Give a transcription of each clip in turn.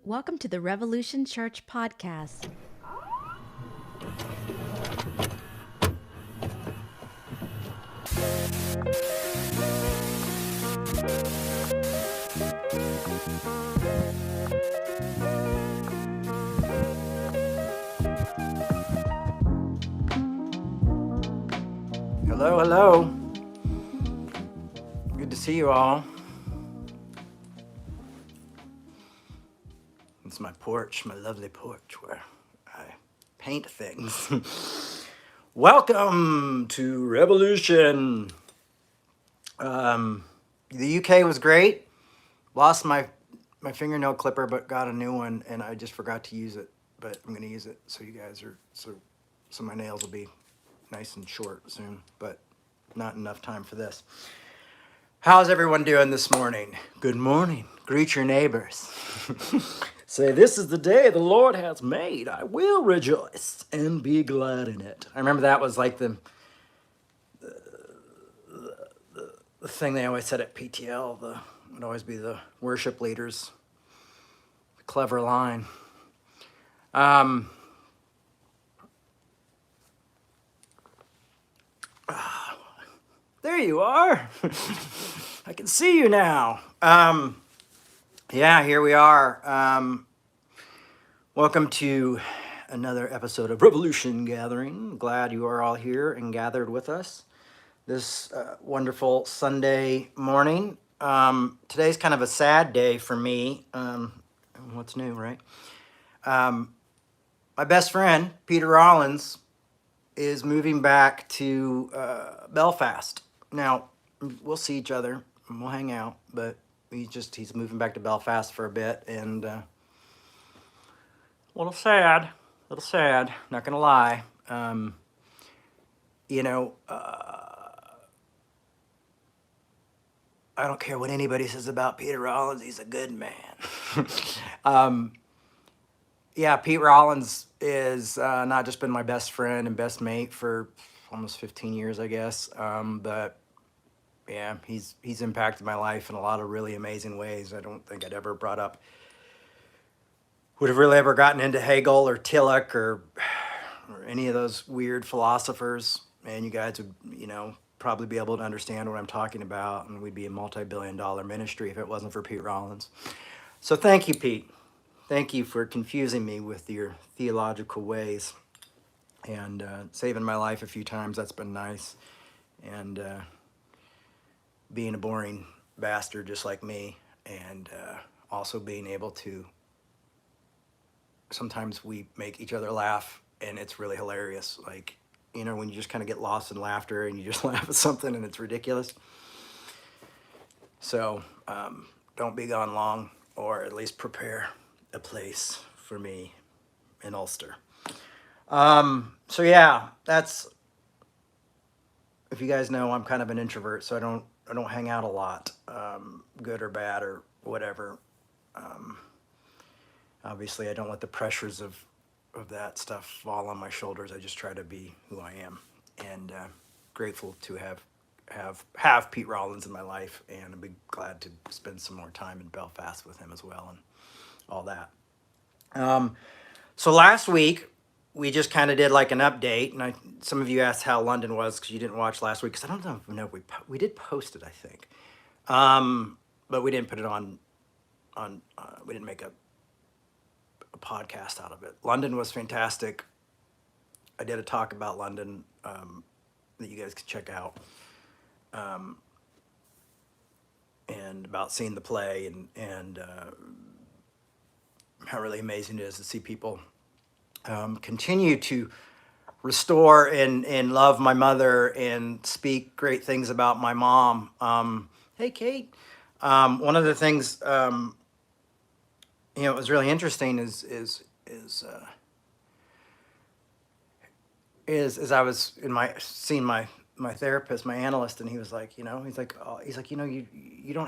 Welcome to the Revolution Church podcast. Hello, hello. Good to see you all. It's my porch, my lovely porch where I paint things. Welcome to Revolution. The UK was great. Lost my fingernail clipper, but got a new one, and I just forgot to use it. But I'm gonna use it so you guys are so my nails will be nice and short soon. But not enough time for this. How's everyone doing this morning? Good morning. Greet your neighbors. Say, this is the day the Lord has made. I will rejoice and be glad in it. I remember that was like the thing they always said at PTL. It would always be the worship leaders. Clever line. There you are. I can see you now. Yeah, here we are. Welcome to another episode of Revolution Gathering. Glad you are all here and gathered with us this wonderful Sunday morning. Today's kind of a sad day for me. What's new, right? My best friend, Peter Rollins, is moving back to Belfast. Now, we'll see each other and we'll hang out, but he's moving back to Belfast for a bit, and a little sad, not gonna lie. I don't care what anybody says about Peter Rollins, he's a good man. Yeah, Pete Rollins is not just been my best friend and best mate for almost 15 years, I guess, but yeah, he's impacted my life in a lot of really amazing ways. I don't think I'd ever would have really ever gotten into Hegel or Tillich or any of those weird philosophers. And you guys would, probably be able to understand what I'm talking about, and we'd be a multi-billion-dollar ministry if it wasn't for Pete Rollins. So thank you, Pete. Thank you for confusing me with your theological ways and saving my life a few times. That's been nice. And being a boring bastard just like me, and also being able to, sometimes we make each other laugh, and it's really hilarious. Like, when you just kind of get lost in laughter and you just laugh at something and it's ridiculous. So don't be gone long, or at least prepare a place for me in Ulster. So yeah, that's, if you guys know, I'm kind of an introvert, so I don't hang out a lot, good or bad or whatever. Obviously, I don't let the pressures of that stuff fall on my shoulders. I just try to be who I am, and grateful to have Pete Rollins in my life, and I'd be glad to spend some more time in Belfast with him as well, and all that. So last week, we just kind of did like an update, and some of you asked how London was because you didn't watch last week, because I don't know if we did post it, I think, but we didn't put it on we didn't make a podcast out of it. London was fantastic. I did a talk about London that you guys can check out, and about seeing the play, and how really amazing it is to see people continue to restore and love my mother and speak great things about my mom. Hey, Kate. One of the things it was really interesting is I was seeing my therapist, my analyst, and he was like, you don't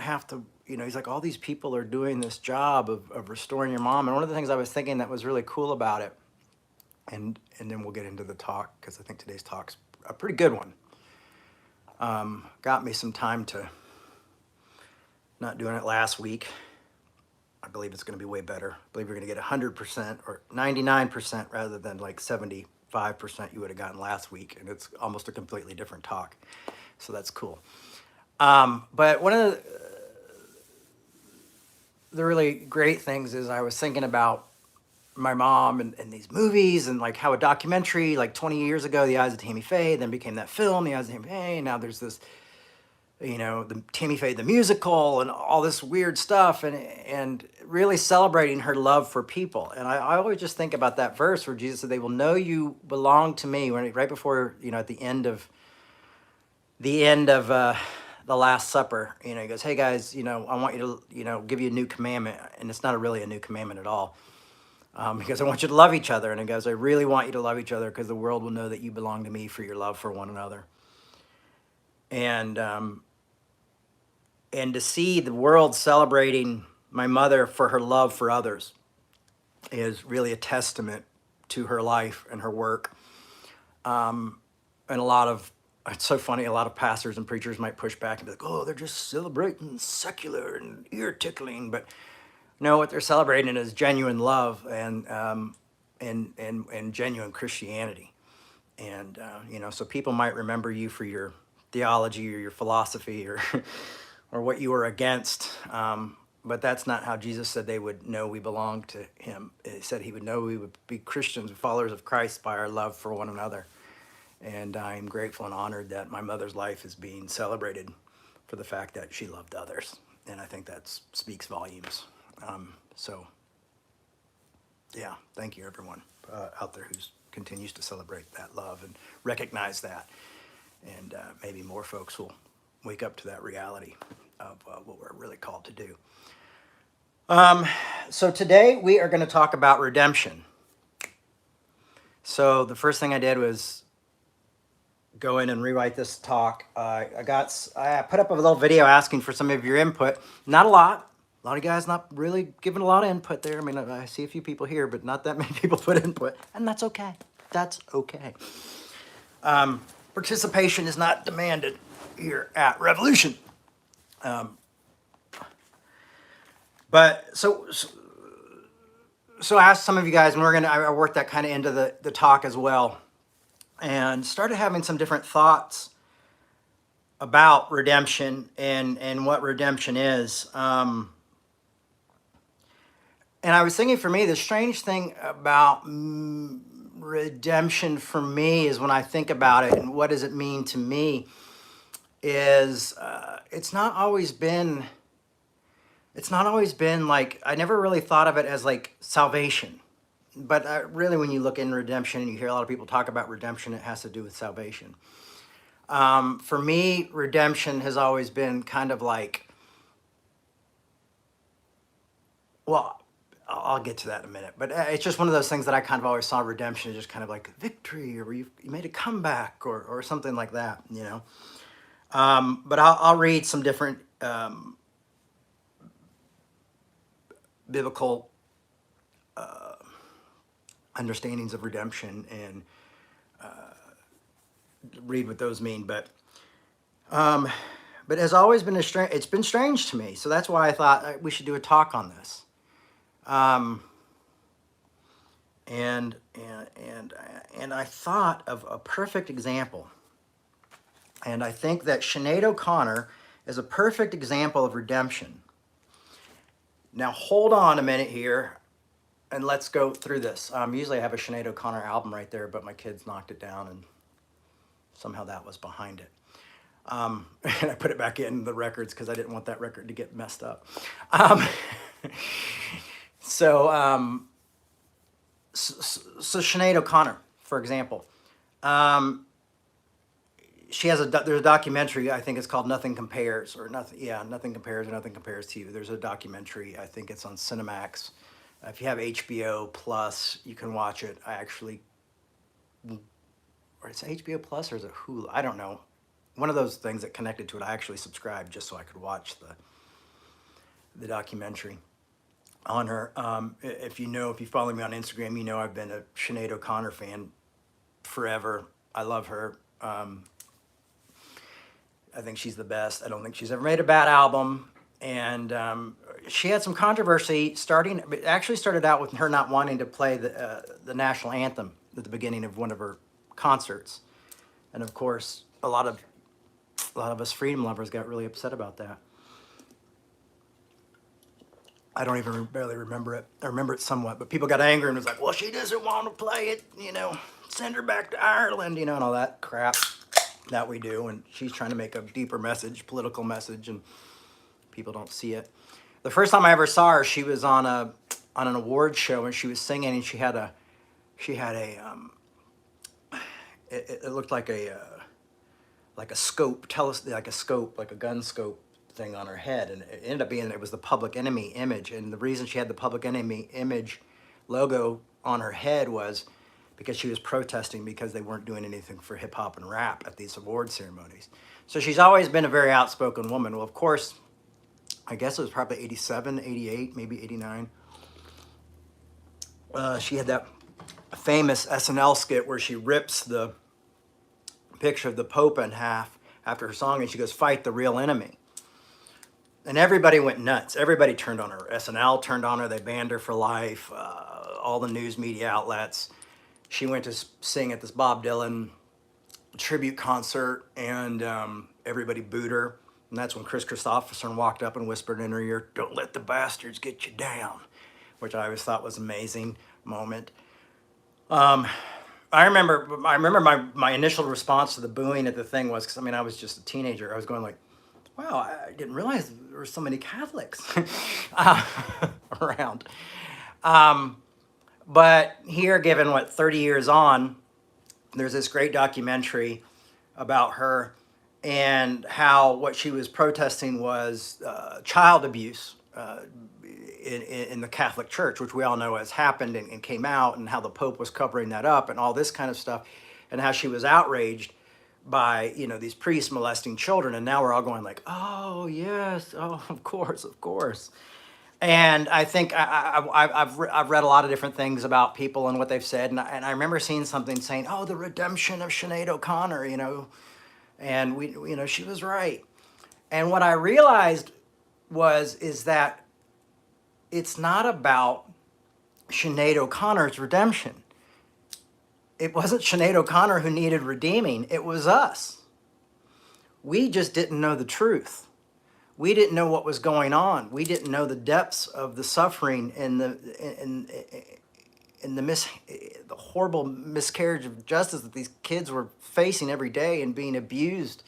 have to, he's like, all these people are doing this job of restoring your mom. And one of the things I was thinking that was really cool about it, and then we'll get into the talk, because I think today's talk's a pretty good one. Got me some time to, not doing it last week, I believe it's going to be way better. I believe you're going to get 100% or 99% rather than like 75% you would have gotten last week. And it's almost a completely different talk. So that's cool. But one of the really great things is I was thinking about my mom and these movies and like how a documentary like 20 years ago, The Eyes of Tammy Faye, then became that film, The Eyes of Tammy Faye. And now there's this, the Tammy Faye the musical and all this weird stuff, and really celebrating her love for people. And I always just think about that verse where Jesus said, "They will know you belong to me." When right before at the end of the Last Supper, he goes, "Hey guys, I want you to give you a new commandment," and it's not really a new commandment at all. Because I want you to love each other, and he goes, "I really want you to love each other because the world will know that you belong to me for your love for one another." And to see the world celebrating my mother for her love for others is really a testament to her life and her work. And it's so funny, a lot of pastors and preachers might push back and be like, "Oh, they're just celebrating secular and ear tickling." But no, what they're celebrating is genuine love and genuine Christianity. And, so people might remember you for your theology or your philosophy or or what you were against. But that's not how Jesus said they would know we belong to him. He said he would know we would be Christians, followers of Christ, by our love for one another. And I'm grateful and honored that my mother's life is being celebrated for the fact that she loved others. And I think that speaks volumes. So, yeah, thank you, everyone out there who continues to celebrate that love and recognize that. And maybe more folks will wake up to that reality of what we're really called to do. So today we are going to talk about redemption. So the first thing I did was go in and rewrite this talk. I put up a little video asking for some of your input. Not a lot. A lot of guys not really giving a lot of input there. I mean, I see a few people here, but not that many people put input, and that's okay. That's okay. Participation is not demanded here at Revolution. But so I asked some of you guys, and I worked that kind of into the talk as well, and started having some different thoughts about redemption and what redemption is. And I was thinking, for me, the strange thing about redemption for me is when I think about it and what does it mean to me is it's not always been like, I never really thought of it as like salvation. But really, when you look in redemption and you hear a lot of people talk about redemption, it has to do with salvation. For me, redemption has always been kind of like, well, I'll get to that in a minute. But it's just one of those things that I kind of always saw redemption as just kind of like victory, or you made a comeback, or something like that, But I'll read some different biblical understandings of redemption and read what those mean. But it has always been it's been strange to me. So that's why I thought we should do a talk on this. And I thought of a perfect example. And I think that Sinead O'Connor is a perfect example of redemption. Now, hold on a minute here, and let's go through this. Usually I have a Sinead O'Connor album right there, but my kids knocked it down, and somehow that was behind it. And I put it back in the records because I didn't want that record to get messed up. So Sinead O'Connor, for example, she has there's a documentary, I think it's called Nothing Compares, or Nothing Compares, or Nothing Compares to You. There's a documentary, I think it's on Cinemax. If you have HBO Plus, you can watch it. Or it's HBO Plus, or is it Hulu? I don't know. One of those things that connected to it, I actually subscribed just so I could watch the documentary on her. If you follow me on Instagram, I've been a Sinead O'Connor fan forever. I love her. I think she's the best. I don't think she's ever made a bad album. And she had some controversy starting. It actually started out with her not wanting to play the national anthem at the beginning of one of her concerts, and of course, a lot of us freedom lovers got really upset about that. I don't even barely remember it. I remember it somewhat, but people got angry and was like, "Well, she doesn't want to play it, send her back to Ireland, and all that crap that we do." And she's trying to make a deeper message, political message, and people don't see it. The first time I ever saw her, she was on an award show and she was singing, and she had a it looked like a scope, like a scope, like a gun scope thing on her head, and it ended up being it was the Public Enemy image. And the reason she had the Public Enemy image logo on her head was because she was protesting because they weren't doing anything for hip hop and rap at these award ceremonies. So she's always been a very outspoken woman. Well, of course, I guess it was probably 87, 88, maybe 89. She had that famous SNL skit where she rips the picture of the Pope in half after her song, and she goes, "Fight the real enemy." And everybody went nuts. Everybody turned on her. SNL turned on her. They banned her for life. All the news media outlets. She went to sing at this Bob Dylan tribute concert, and everybody booed her. And that's when Chris Christopherson walked up and whispered in her ear, "Don't let the bastards get you down," which I always thought was an amazing moment. I remember my initial response to the booing at the thing was, because I was just a teenager. I was going like, "Wow, I didn't realize there were so many Catholics around." But here, given 30 years on, there's this great documentary about her and how what she was protesting was child abuse in the Catholic Church, which we all know has happened and came out, and how the Pope was covering that up and all this kind of stuff, and how she was outraged by these priests molesting children. And now we're all going like, "Oh yes, oh of course, of course." And I think I've read a lot of different things about people and what they've said, and I remember seeing something saying, "Oh, the redemption of Sinead O'Connor," and she was right. And what I realized is that it's not about Sinead O'Connor's redemption. It wasn't Sinead O'Connor who needed redeeming. It was us. We just didn't know the truth. We didn't know what was going on. We didn't know the depths of the suffering and the horrible miscarriage of justice that these kids were facing every day and being abused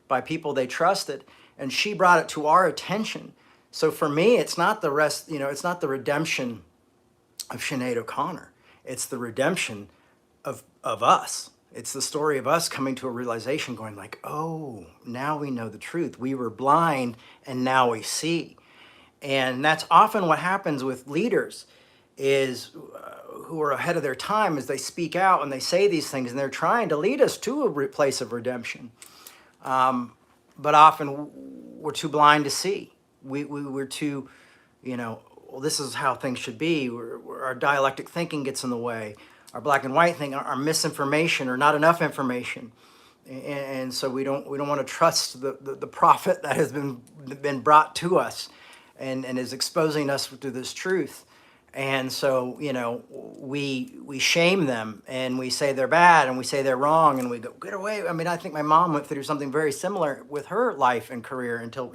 by people they trusted. And she brought it to our attention. So for me, it's not the rest, it's not the redemption of Sinead O'Connor. It's the redemption of us. It's the story of us coming to a realization, going like, "Oh, now we know the truth. We were blind and now we see." And that's often what happens with leaders is who are ahead of their time, as they speak out and they say these things, and they're trying to lead us to a place of redemption. But often we're too blind to see. We're too, well, this is how things should be. Our dialectic thinking gets in the way. Our black and white thing, our misinformation or not enough information. And so we don't want to trust the prophet that has been brought to us and is exposing us to this truth. And so, we shame them and we say they're bad and we say they're wrong and we go, "Get away." I think my mom went through something very similar with her life and career until,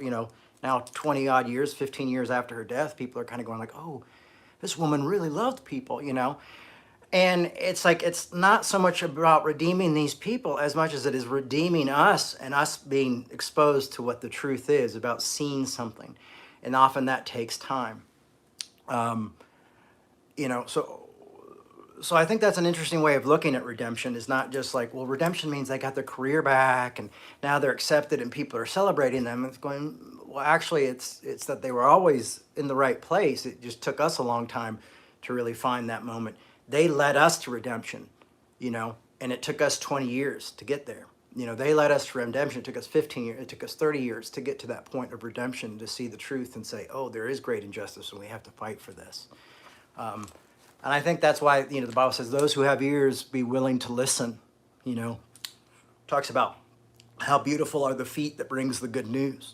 now 20 odd years, 15 years after her death, people are kind of going like, "Oh, this woman really loved people," And it's like, it's not so much about redeeming these people as much as it is redeeming us and us being exposed to what the truth is about seeing something. And often that takes time. So I think that's an interesting way of looking at redemption. Is not just like, well, redemption means they got their career back and now they're accepted and people are celebrating them. It's going, well, actually it's that they were always in the right place. It just took us a long time to really find that moment. They led us to redemption, and it took us 20 years to get there. They led us to redemption. It took us 15 years. It took us 30 years to get to that point of redemption, to see the truth and say, "Oh, there is great injustice and we have to fight for this." And I think that's why, the Bible says, "Those who have ears, be willing to listen." Talks about how beautiful are the feet that brings the good news.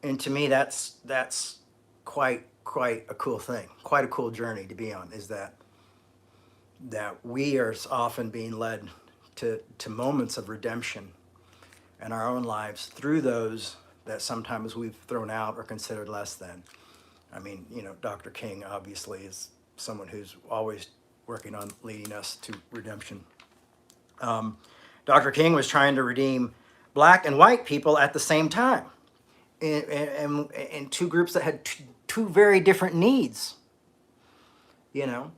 And to me, that's quite a cool thing, quite a cool journey to be on. Is that we are often being led to moments of redemption in our own lives through those that sometimes we've thrown out or considered less than. I mean, Dr. King obviously is someone who's always working on leading us to redemption. Dr. King was trying to redeem black and white people at the same time, in two groups that had two very different needs. You know,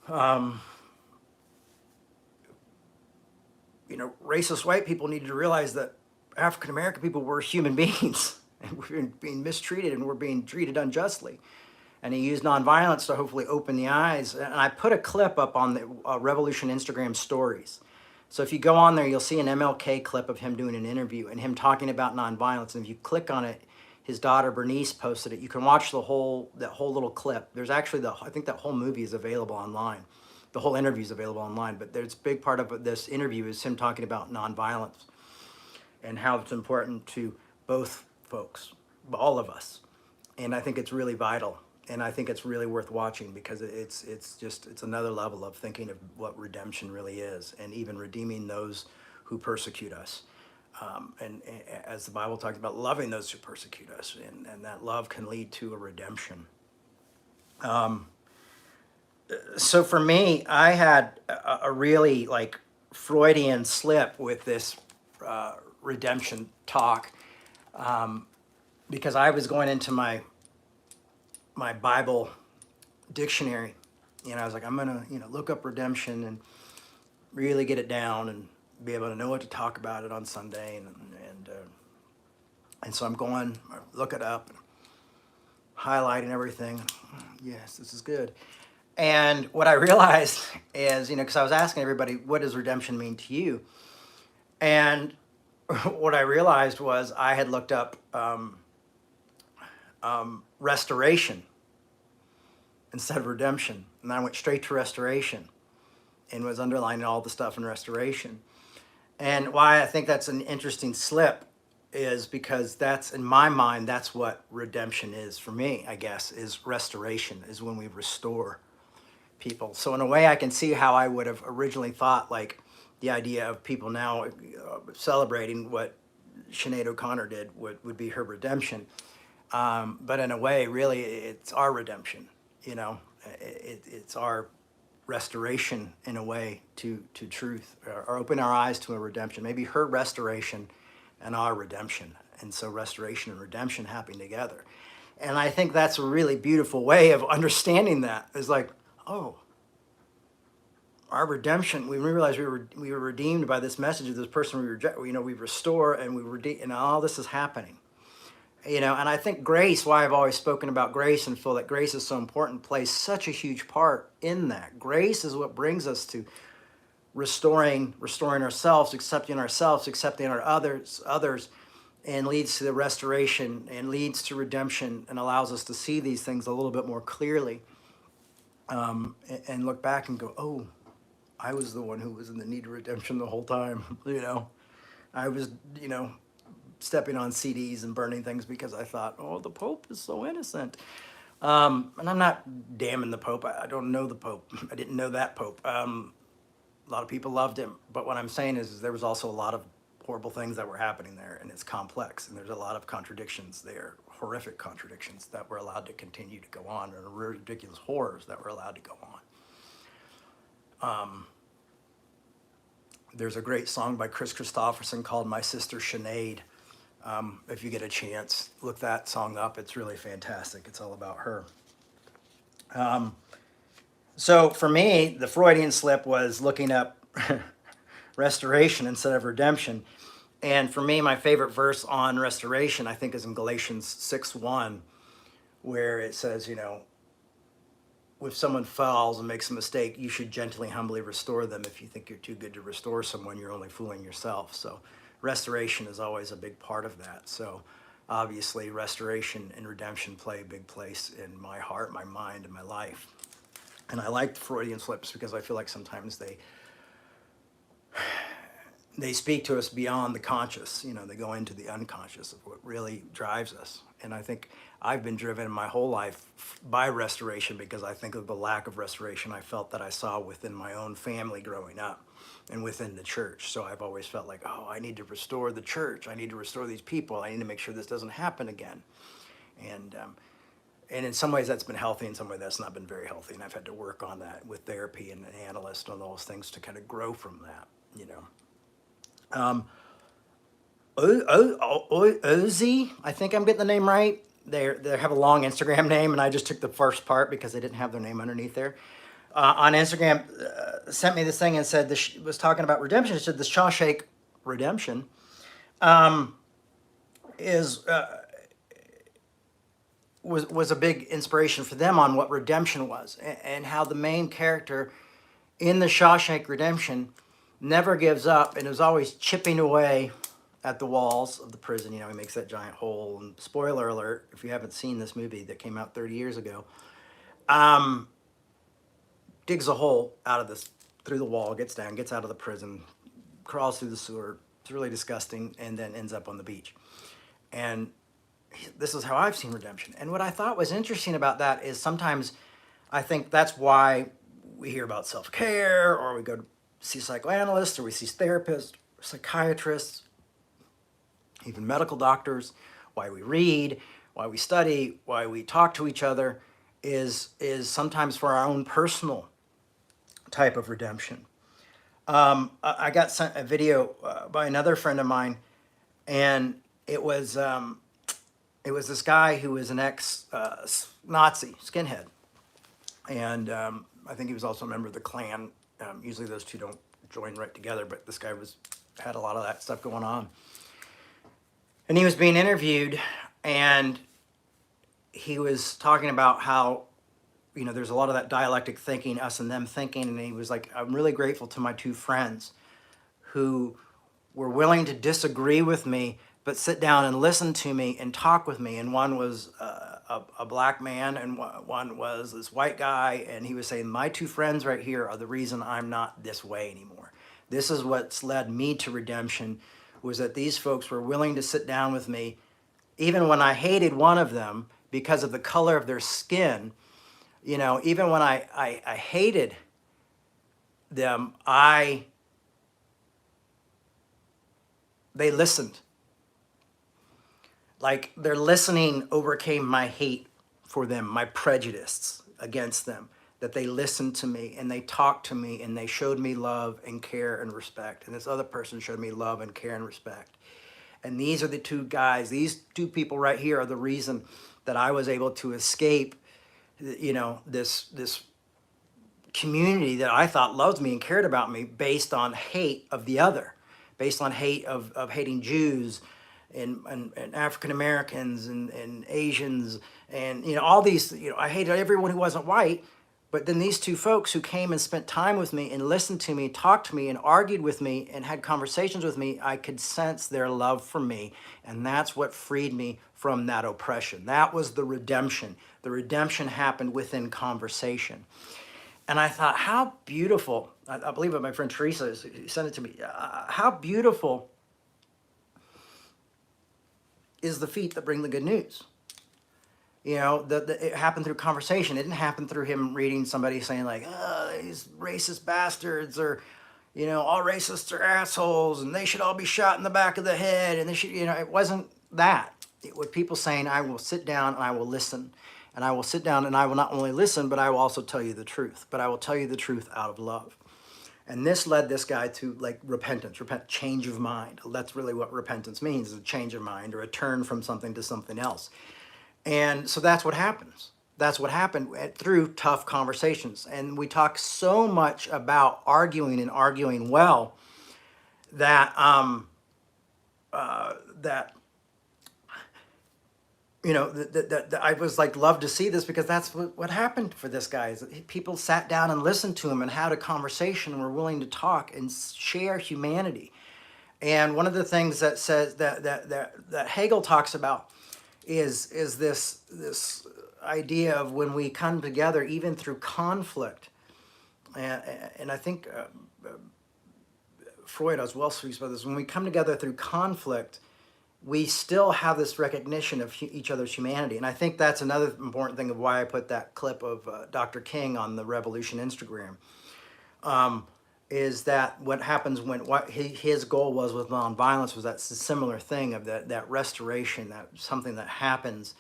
um, racist white people needed to realize that African American people were human beings and we're being mistreated and we're being treated unjustly. And he used nonviolence to hopefully open the eyes. And I put a clip up on the Revolution Instagram stories. So if you go on there, you'll see an MLK clip of him doing an interview and him talking about nonviolence. And if you click on it, his daughter Bernice posted it. You can watch that whole little clip. There's actually I think that whole movie is available online. The whole interview is available online. But there's a big part of this interview is him talking about nonviolence and how it's important to both folks, all of us. And I think it's really vital. And I think it's really worth watching because it's another level of thinking of what redemption really is, and even redeeming those who persecute us. And as the Bible talks about, loving those who persecute us, and that love can lead to a redemption. So for me, I had a really Freudian slip with this redemption talk, because I was going into my Bible dictionary, I was like, I'm gonna look up redemption and really get it down and be able to know what to talk about it on Sunday, and so I'm going, I look it up, highlighting everything. Yes, this is good. And what I realized is, because I was asking everybody, what does redemption mean to you? And what I realized was I had looked up restoration instead of redemption. And I went straight to restoration and was underlining all the stuff in restoration. And why I think that's an interesting slip is because that's, in my mind, that's what redemption is for me, I guess, is restoration, is when we restore people. So in a way, I can see how I would have originally thought, the idea of people now celebrating what Sinead O'Connor did would be her redemption. But in a way, really, it's our redemption. It's our restoration in a way to truth, or open our eyes to a redemption. Maybe her restoration and our redemption. And so restoration and redemption happening together. And I think that's a really beautiful way of understanding that. It's like, oh, our redemption, we realized we were redeemed by this message of this person we reject, we restore, and we redeem, and all this is happening. And I think grace, why I've always spoken about grace and feel that grace is so important, plays such a huge part in that. Grace is what brings us to restoring ourselves, accepting our others, and leads to the restoration and leads to redemption and allows us to see these things a little bit more clearly, and look back and go, oh, I was the one who was in the need of redemption the whole time. I was, stepping on CDs and burning things because I thought, oh, the Pope is so innocent. And I'm not damning the Pope. I don't know the Pope. I didn't know that Pope. A lot of people loved him. But what I'm saying is there was also a lot of horrible things that were happening there, and it's complex, and there's a lot of contradictions there, horrific contradictions that were allowed to continue to go on, and ridiculous horrors that were allowed to go on. There's a great song by Chris Christopherson called My Sister Sinead. If you get a chance, look that song up. It's really fantastic. It's all about her. So for me, the Freudian slip was looking up restoration instead of redemption. And for me, my favorite verse on restoration, I think, is in Galatians 6:1, where it says, if someone falls and makes a mistake, you should gently, humbly restore them. If you think you're too good to restore someone, you're only fooling yourself. So restoration is always a big part of that. So obviously restoration and redemption play a big place in my heart, my mind, and my life. And I like the Freudian slips because I feel like sometimes they speak to us beyond the conscious. They go into the unconscious of what really drives us. And I think I've been driven my whole life by restoration, because I think of the lack of restoration I felt that I saw within my own family growing up and within the church. So I've always felt like, oh, I need to restore the church. I need to restore these people. I need to make sure this doesn't happen again. And in some ways that's been healthy, in some ways that's not been very healthy. And I've had to work on that with therapy and an analyst on those things to kind of grow from that. Ozzy, I think I'm getting the name right. They have a long Instagram name, and I just took the first part because they didn't have their name underneath there. On Instagram, sent me this thing and said this was talking about redemption. It said the Shawshank Redemption is was a big inspiration for them on what redemption was, and how the main character in the Shawshank Redemption never gives up and is always chipping away at the walls of the prison. He makes that giant hole. And spoiler alert, if you haven't seen this movie that came out 30 years ago, digs a hole through the wall, gets down, gets out of the prison, crawls through the sewer. It's really disgusting, and then ends up on the beach. And this is how I've seen redemption. And what I thought was interesting about that is sometimes I think that's why we hear about self-care, or we go to see psychoanalysts, or we see therapists, psychiatrists, even medical doctors. Why we read, why we study, why we talk to each other is sometimes for our own personal type of redemption. I got sent a video by another friend of mine, and it was this guy who was an ex-Nazi skinhead, and I think he was also a member of the Klan. Usually those two don't join right together, but this guy had a lot of that stuff going on. And he was being interviewed, and he was talking about how, there's a lot of that dialectic thinking, us and them thinking, and he was like, I'm really grateful to my two friends who were willing to disagree with me, but sit down and listen to me and talk with me. And one was a black man, and one was this white guy, and he was saying, my two friends right here are the reason I'm not this way anymore. This is what's led me to redemption, was that these folks were willing to sit down with me, even when I hated one of them because of the color of their skin. Even when I hated them, they listened. Like, their listening overcame my hate for them, my prejudice against them, that they listened to me and they talked to me and they showed me love and care and respect. And this other person showed me love and care and respect. And these are the two guys, these two people right here are the reason that I was able to escape, this community that I thought loved me and cared about me based on hate of the other, based on hate of hating Jews and African Americans and Asians and all these. I hated everyone who wasn't white. But then these two folks who came and spent time with me and listened to me, talked to me and argued with me and had conversations with me, I could sense their love for me. And that's what freed me from that oppression. That was the redemption. The redemption happened within conversation. And I thought, how beautiful, I believe what my friend Teresa sent it to me, how beautiful is the feet that bring the good news. It happened through conversation. It didn't happen through him reading somebody saying like, oh, these racist bastards, or, all racists are assholes and they should all be shot in the back of the head. And they should, it wasn't that. It was people saying, I will sit down and I will listen. And I will sit down and I will not only listen, but I will also tell you the truth. But I will tell you the truth out of love. And this led this guy to repentance, change of mind. That's really what repentance means, is a change of mind or a turn from something to something else. And so that's what happens. That's what happened through tough conversations. And we talk so much about arguing and arguing well that I was love to see this, because that's what happened for this guy. Is that people sat down and listened to him and had a conversation and were willing to talk and share humanity. And one of the things that says that Hegel talks about is this idea of when we come together, even through conflict. And I think Freud as well speaks about this. When we come together through conflict, we still have this recognition of each other's humanity. And I think that's another important thing of why I put that clip of Dr. King on the Revolution Instagram. Is that what happens when what his goal was with nonviolence was that similar thing of that restoration, that something that happens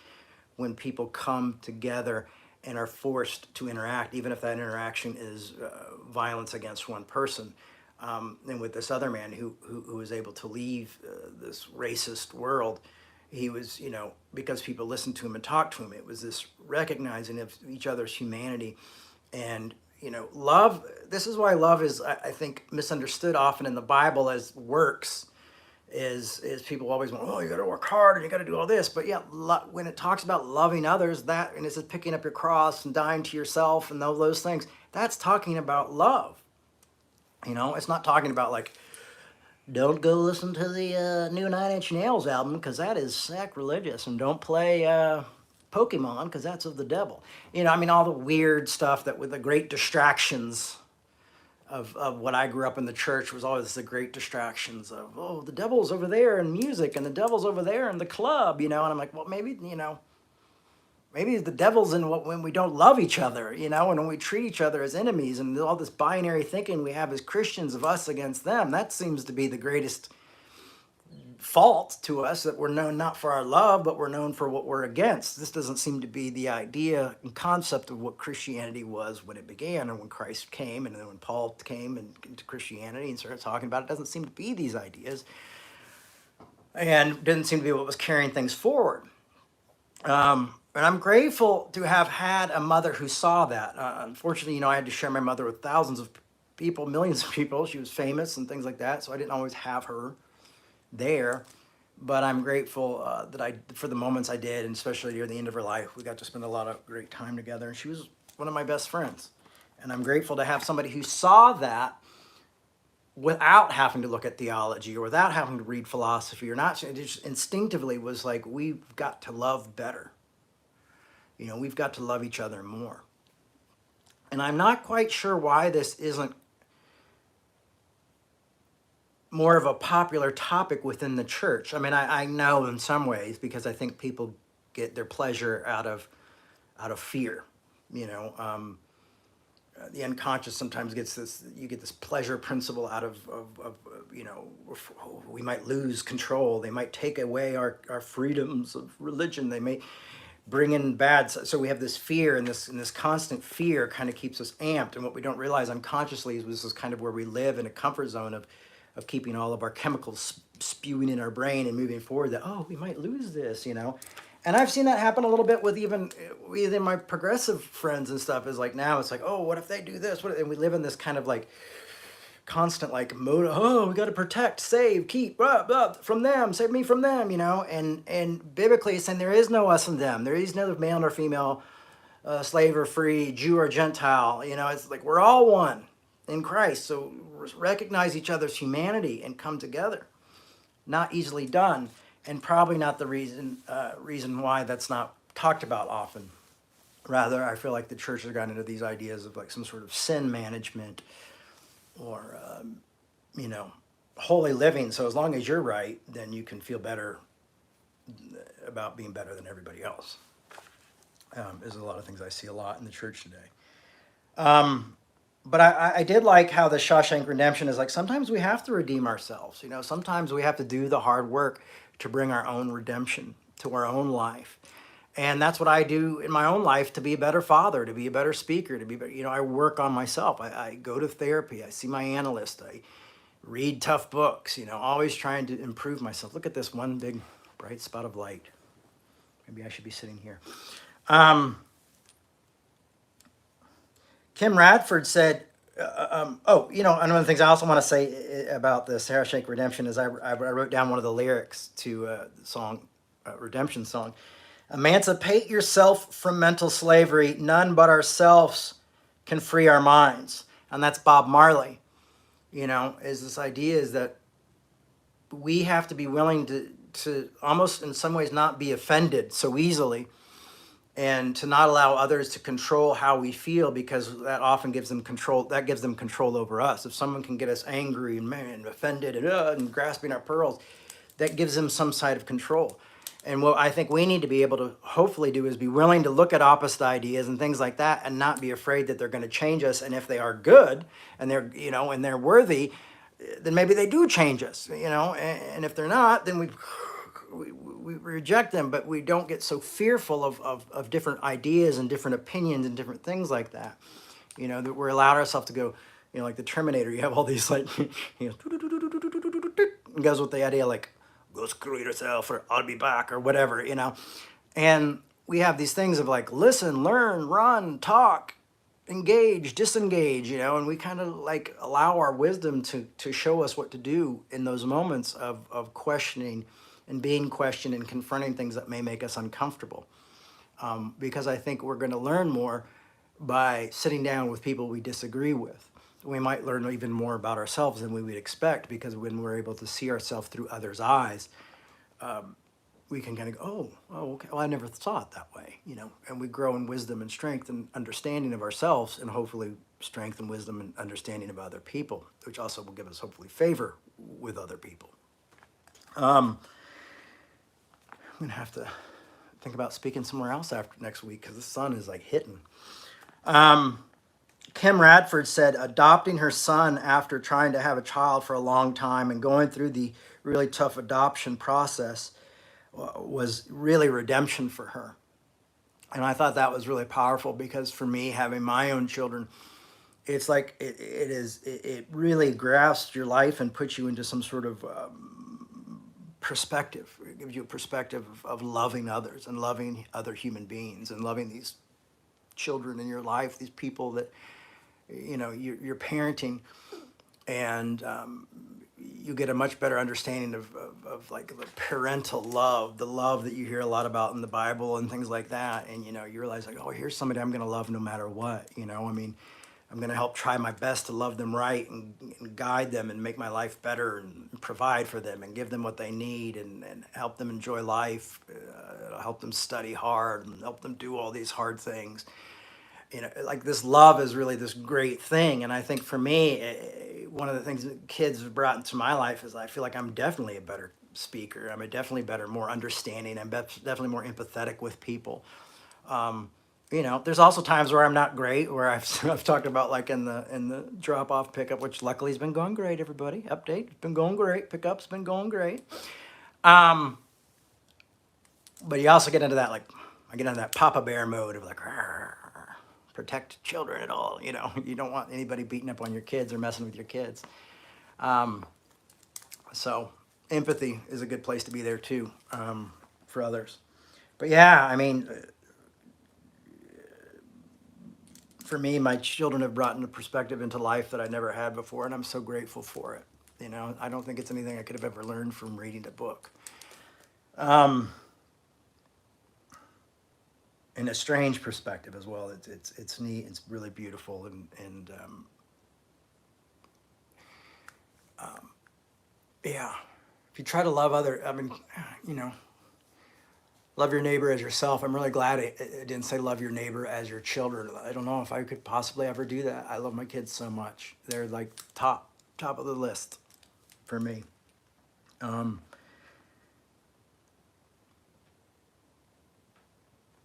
when people come together and are forced to interact, even if that interaction is violence against one person. And with this other man who was able to leave this racist world, he was, because people listened to him and talked to him, it was this recognizing of each other's humanity. And, love, this is why love is, I think, misunderstood often in the Bible as works. Is people always want, oh, you got to work hard and you got to do all this. But yeah, when it talks about loving others, that, and it's picking up your cross and dying to yourself and all those things, that's talking about love. It's not talking about like, don't go listen to the new Nine Inch Nails album because that is sacrilegious, and don't play Pokemon because that's of the devil. All the weird stuff that with the great distractions of what I grew up in the church was always the great distractions of, oh, the devil's over there in music and the devil's over there in the club, and I'm like, well, maybe the devil's in when we don't love each other, and when we treat each other as enemies, and all this binary thinking we have as Christians of us against them. That seems to be the greatest fault to us, that we're known not for our love, but we're known for what we're against. This doesn't seem to be the idea and concept of what Christianity was when it began, and when Christ came, and then when Paul came into Christianity and started talking about it. It doesn't seem to be these ideas, and didn't seem to be what was carrying things forward. And I'm grateful to have had a mother who saw that. Unfortunately, I had to share my mother with thousands of people, millions of people. She was famous and things like that, so I didn't always have her there. But I'm grateful for the moments I did, and especially near the end of her life. We got to spend a lot of great time together, and she was one of my best friends. And I'm grateful to have somebody who saw that without having to look at theology or without having to read philosophy or not. It just instinctively was like, we've got to love better. We've got to love each other more. And I'm not quite sure why this isn't more of a popular topic within the church. I know in some ways, because I think people get their pleasure out of fear. The unconscious sometimes gets this, you get this pleasure principle out of we might lose control. They might take away our freedoms of religion. They may bring in bad, so we have this fear, and this constant fear kind of keeps us amped. And what we don't realize unconsciously is this is kind of where we live in a comfort zone of keeping all of our chemicals spewing in our brain and moving forward, that, oh, we might lose this, And I've seen that happen a little bit with even my progressive friends and stuff. Is like, now it's like, oh, what if they do this? And we live in this kind of like constant like mode. Oh, we got to protect, save, keep, from them, save me from them, And biblically, it's saying there is no us and them. There is no male or female, slave or free, Jew or Gentile. It's like we're all one in Christ. So recognize each other's humanity and come together. Not easily done, and probably not the reason why that's not talked about often. Rather, I feel like the church has gotten into these ideas of like some sort of sin management or, holy living. So as long as you're right, then you can feel better about being better than everybody else. There's a lot of things I see a lot in the church today. But I did like how the Shawshank Redemption is like, sometimes we have to redeem ourselves. Sometimes we have to do the hard work to bring our own redemption to our own life. And that's what I do in my own life to be a better father, to be a better speaker, to be better, I work on myself. I go to therapy. I see my analyst. I read tough books, always trying to improve myself. Look at this one big bright spot of light. Maybe I should be sitting here. Kim Radford said, one of the things I also want to say about the Shawshank Redemption is I wrote down one of the lyrics to the song, Redemption song. Emancipate yourself from mental slavery. None but ourselves can free our minds. And that's Bob Marley. Is this idea is that we have to be willing to almost in some ways not be offended so easily and to not allow others to control how we feel, because that often gives them control. That gives them control over us. If someone can get us angry and man offended and grasping our pearls, that gives them some side of control. And what I think we need to be able to hopefully do is be willing to look at opposite ideas and things like that, and not be afraid that they're going to change us. And if they are good and they're, and they're worthy, then maybe they do change us, and if they're not, then we reject them. But we don't get so fearful of different ideas and different opinions and different things like that, that we're allowed ourselves to go, like the Terminator. You have all these like, and goes with the idea like, go screw yourself, or I'll be back, or whatever, and we have these things of like, listen, learn, run, talk, engage, disengage, and we kind of like allow our wisdom to show us what to do in those moments of questioning and being questioned and confronting things that may make us uncomfortable. Because I think we're going to learn more by sitting down with people we disagree with. We might learn even more about ourselves than we would expect, because when we're able to see ourselves through others' eyes, we can kind of go, oh, okay, well, I never saw it that way, and we grow in wisdom and strength and understanding of ourselves, and hopefully strength and wisdom and understanding of other people, which also will give us hopefully favor with other people. I'm going to have to think about speaking somewhere else after next week, because the sun is like hitting. Kim Radford said adopting her son after trying to have a child for a long time and going through the really tough adoption process was really redemption for her. And I thought that was really powerful, because for me, having my own children, it's like it really grasps your life and puts you into some sort of perspective. It gives you a perspective of loving others and loving other human beings and loving these children in your life, these people that you're parenting, and you get a much better understanding of like the parental love, the love that you hear a lot about in the Bible and things like that. And you realize like, oh, here's somebody I'm going to love no matter what. I'm going to help try my best to love them right, and guide them and make my life better, and provide for them and give them what they need, and help them enjoy life, help them study hard and help them do all these hard things. Like this love is really this great thing. And I think for me, one of the things that kids have brought into my life is I feel like I'm definitely a better speaker. I'm a definitely better, more understanding. I'm definitely more empathetic with people. There's also times where I'm not great, where I've talked about like in the drop off pickup, which luckily has been going great. Everybody, update, it's been going great. Pickup's been going great. But you also get into that, like I get into that Papa Bear mode of like, protect children at all. You don't want anybody beating up on your kids or messing with your kids. So empathy is a good place to be there too, for others. But yeah, I mean, for me, my children have brought a perspective into life that I never had before, and I'm so grateful for it. I don't think it's anything I could have ever learned from reading a book. In a strange perspective as well. It's neat. It's really beautiful, and yeah. If you try to love love your neighbor as yourself. I'm really glad it didn't say love your neighbor as your children. I don't know if I could possibly ever do that. I love my kids so much. They're like top of the list for me.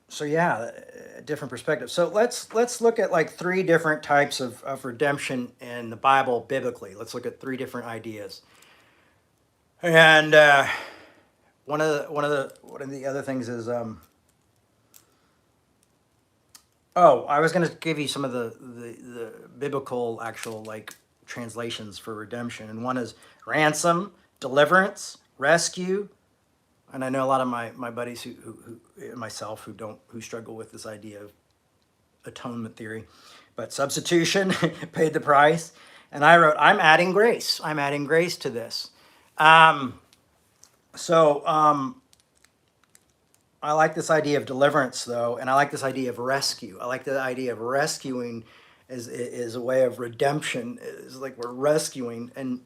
So yeah, a different perspective. So let's look at like three different types of redemption in the Bible biblically. Let's look at three different ideas. And one of the other things is I was going to give you some of the biblical actual like translations for redemption, and one is ransom, deliverance, rescue. And I know a lot of my buddies who myself who struggle with this idea of atonement theory, but substitution paid the price. And I wrote, I'm adding grace. I'm adding grace to this. I like this idea of deliverance though, and I like this idea of rescue. I like the idea of rescuing is a way of redemption. It's like we're rescuing, and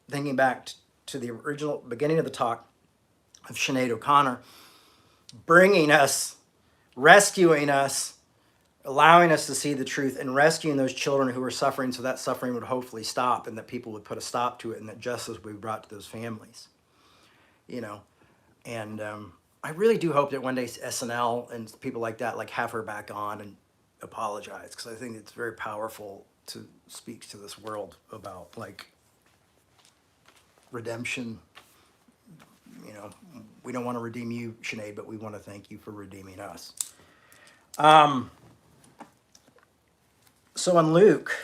thinking back to the original beginning of the talk of Sinead O'Connor, bringing us rescuing us, allowing us to see the truth, and rescuing those children who were suffering, so that suffering would hopefully stop, and that people would put a stop to it, and that justice would be brought to those families. You know, and I really do hope that one day SNL and people like that like have her back on and apologize, because I think it's very powerful to speak to this world about like redemption. You know, we don't want to redeem you, Sinead, but we want to thank you for redeeming us. So in Luke,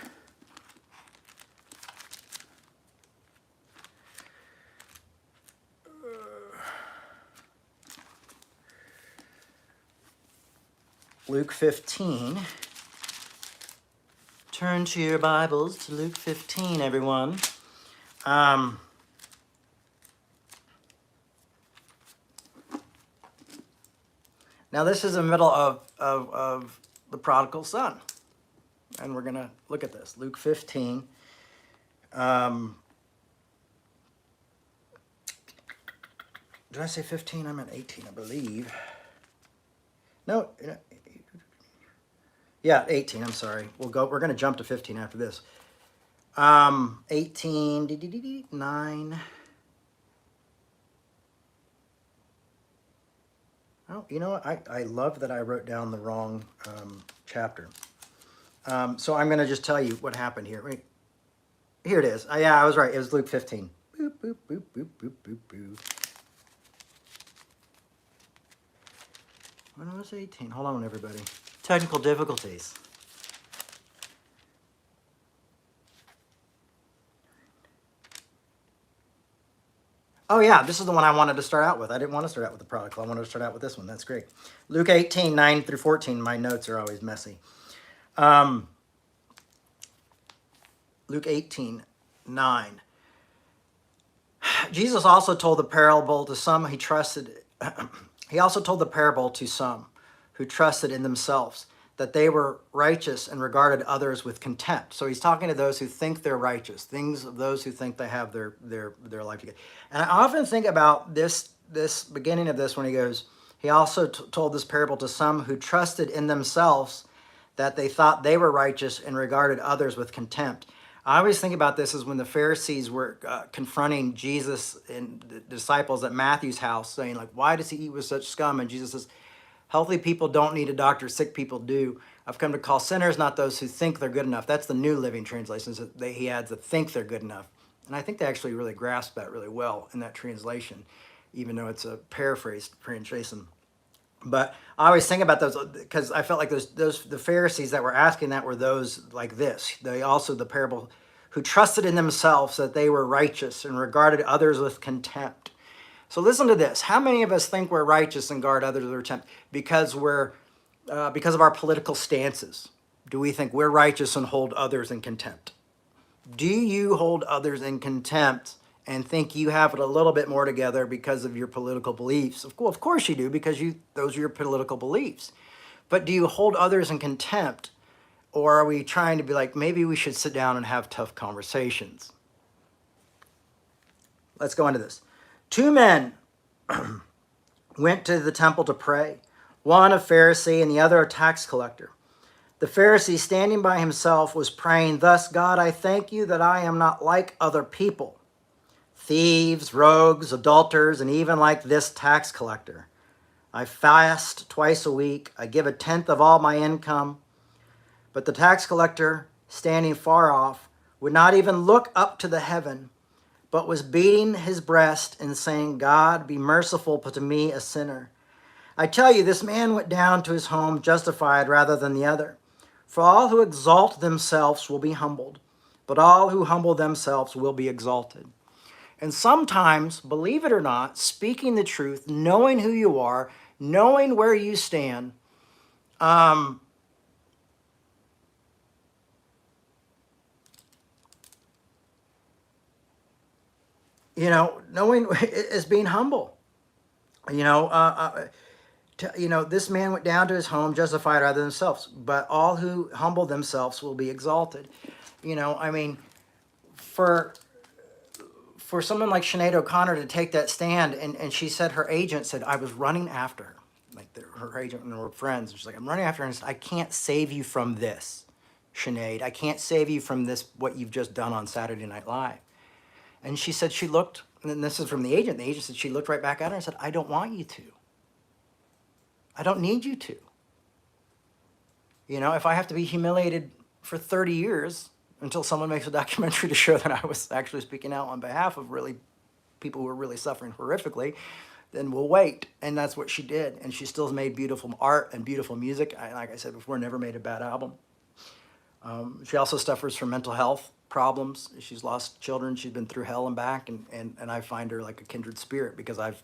Luke 15. Turn to your Bibles to Luke 15, everyone. Now this is the middle of the prodigal son. And we're going to look at this. Luke 15. Did I say 15? I meant 18, I believe. No. Yeah, 18. I'm sorry. We're going to jump to 15 after this. 18, 9. Oh, you know what? I love that I wrote down the wrong chapter. So I'm going to just tell you what happened here. Wait. Here it is. Yeah, I was right. It was Luke 15. Boop, boop, boop, boop, boop, boop, boop. When was 18? Hold on, everybody. Technical difficulties. Oh, yeah, this is the one I wanted to start out with. I didn't want to start out with the prodigal. I wanted to start out with this one. That's great. Luke 18, 9 through 14. My notes are always messy. Luke 18, 9. Jesus also told the parable to some he trusted. He also told the parable to some who trusted in themselves that they were righteous and regarded others with contempt. So he's talking to those who think they're righteous, things of those who think they have their life together. And I often think about this beginning of this when he goes, he also told this parable to some who trusted in themselves that they thought they were righteous and regarded others with contempt. I always think about this as when the Pharisees were confronting Jesus and the disciples at Matthew's house, saying, like, why does he eat with such scum? And Jesus says, healthy people don't need a doctor, sick people do. I've come to call sinners, not those who think they're good enough. That's the New Living Translation. He adds that think they're good enough. And I think they actually really grasp that really well in that translation, even though it's a paraphrased translation. But I always think about those because I felt like the Pharisees that were asking that were those like this. They also, the parable, who trusted in themselves that they were righteous and regarded others with contempt. So listen to this. How many of us think we're righteous and guard others with contempt because of our political stances? Do we think we're righteous and hold others in contempt? Do you hold others in contempt and think you have it a little bit more together because of your political beliefs? Of course you do, because those are your political beliefs. But do you hold others in contempt, or are we trying to be like, maybe we should sit down and have tough conversations? Let's go into this. 2 men went to the temple to pray, one a Pharisee and the other a tax collector. The Pharisee, standing by himself, was praying, thus, God, I thank you that I am not like other people, thieves, rogues, adulterers, and even like this tax collector. I fast twice a week. I give 1/10 of all my income. But the tax collector, standing far off, would not even look up to the heaven, but was beating his breast and saying, God, be merciful to me, a sinner. I tell you, this man went down to his home justified rather than the other. For all who exalt themselves will be humbled, but all who humble themselves will be exalted. And sometimes, believe it or not, speaking the truth, knowing who you are, knowing where you stand, knowing is being humble. This man went down to his home justified rather than themselves, but all who humble themselves will be exalted. For someone like Sinead O'Connor to take that stand, and she said her agent said, I was running after her. Like, her agent and we're friends. She's like, I'm running after her, and I said, I can't save you from this, Sinead. I can't save you from this, what you've just done on Saturday Night Live. And she said she looked, and this is from the agent. The agent said she looked right back at her and said, I don't want you to. I don't need you to. You know, if I have to be humiliated for 30 years until someone makes a documentary to show that I was actually speaking out on behalf of really people who are really suffering horrifically, then we'll wait. And that's what she did. And she still has made beautiful art and beautiful music. Like I said before, never made a bad album. She also suffers from mental health problems. She's lost children. She's been through hell and back. And I find her like a kindred spirit because I've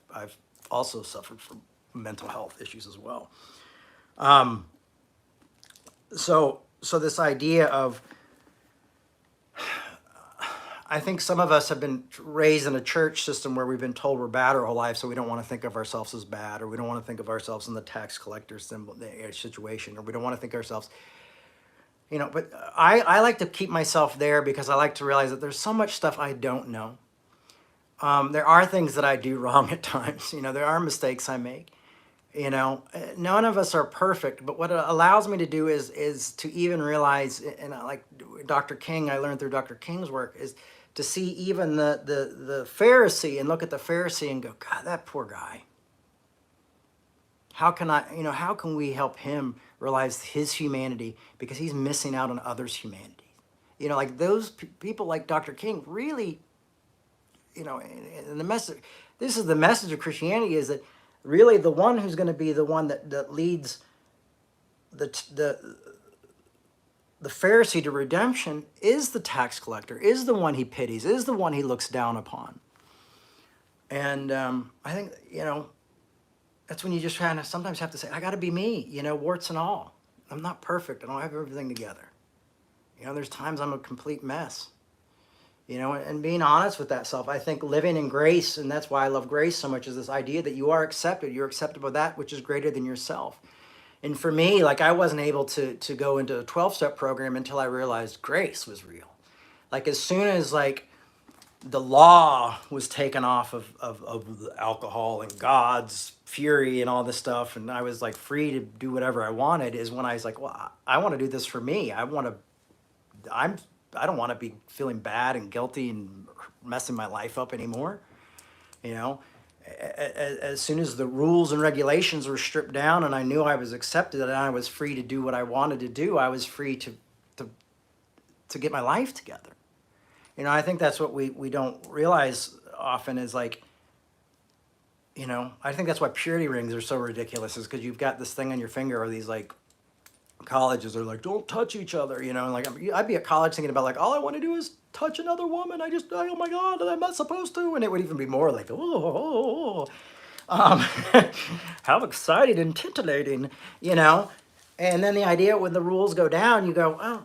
also suffered from mental health issues as well. So this idea of, I think some of us have been raised in a church system where we've been told we're bad our whole life, so we don't want to think of ourselves as bad, or we don't want to think of ourselves in the tax collector situation, or we don't want to think ourselves, you know, but I like to keep myself there because I like to realize that there's so much stuff I don't know. There are things that I do wrong at times, you know, there are mistakes I make. You know, none of us are perfect, but what it allows me to do is to even realize, and like Dr. King, I learned through Dr. King's work, is to see even the Pharisee and look at the Pharisee and go, God, that poor guy. How can we help him realize his humanity because he's missing out on others' humanity? You know, like those people like Dr. King really, you know, and the message, this is the message of Christianity, is that really the one who's going to be the one that leads the Pharisee to redemption is the tax collector, is the one he pities, is the one he looks down upon. And I think, you know, that's when you just kind of sometimes have to say, I got to be me, you know, warts and all. I'm not perfect. I don't have everything together. You know, there's times I'm a complete mess. You know, and being honest with that self, I think living in grace, and that's why I love grace so much, is this idea that you are accepted. You're accepted by that which is greater than yourself. And for me, like I wasn't able to go into a 12-step program until I realized grace was real. Like as soon as like the law was taken off of alcohol and God's fury and all this stuff, and I was like free to do whatever I wanted, is when I was like, well, I want to do this for me. I don't want to be feeling bad and guilty and messing my life up anymore. You know, as soon as the rules and regulations were stripped down and I knew I was accepted and I was free to do what I wanted to do, I was free to get my life together. You know, I think that's what we don't realize often is like, you know, I think that's why purity rings are so ridiculous, is because you've got this thing on your finger, or these like colleges are like, don't touch each other, you know, and like I'd be at college thinking about like, all I want to do is touch another woman. Oh my God, I'm not supposed to. And it would even be more like, how exciting and titillating, you know. And then the idea when the rules go down, you go, oh,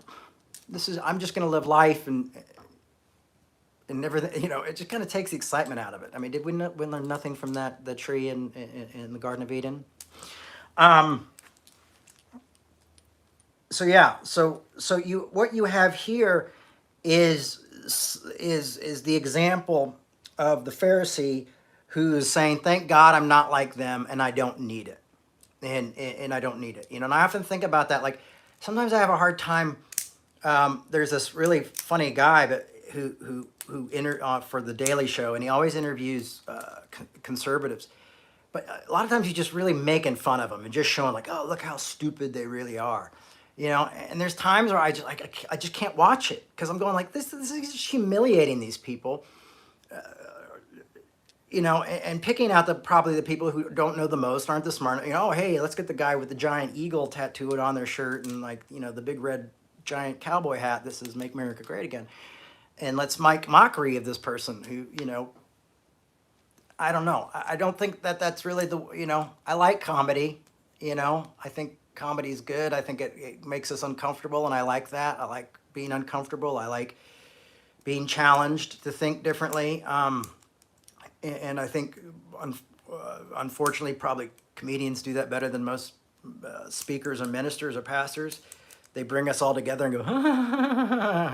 I'm just going to live life and everything, you know, it just kind of takes the excitement out of it. I mean, did we learn nothing from the tree in the Garden of Eden? So yeah, so what you have here is the example of the Pharisee who is saying, "Thank God I'm not like them, and I don't need it, and I don't need it." You know, and I often think about that. Like sometimes I have a hard time. There's this really funny guy, but who for the Daily Show, and he always interviews conservatives. But a lot of times he's just really making fun of them and just showing like, oh, look how stupid they really are. You know, and there's times where I just can't watch it because I'm going like, this is just humiliating these people. You know, and picking out probably the people who don't know the most, aren't the smart. You know, oh, hey, let's get the guy with the giant eagle tattooed on their shirt and like, you know, the big red giant cowboy hat. This is Make America Great Again. And let's make mockery of this person who, you know, I don't know. I don't think that's really you know, I like comedy, you know, I think comedy is good. I think it makes us uncomfortable, and I like that. I like being uncomfortable. I like being challenged to think differently. And I think, unfortunately, probably comedians do that better than most speakers or ministers or pastors. They bring us all together and go,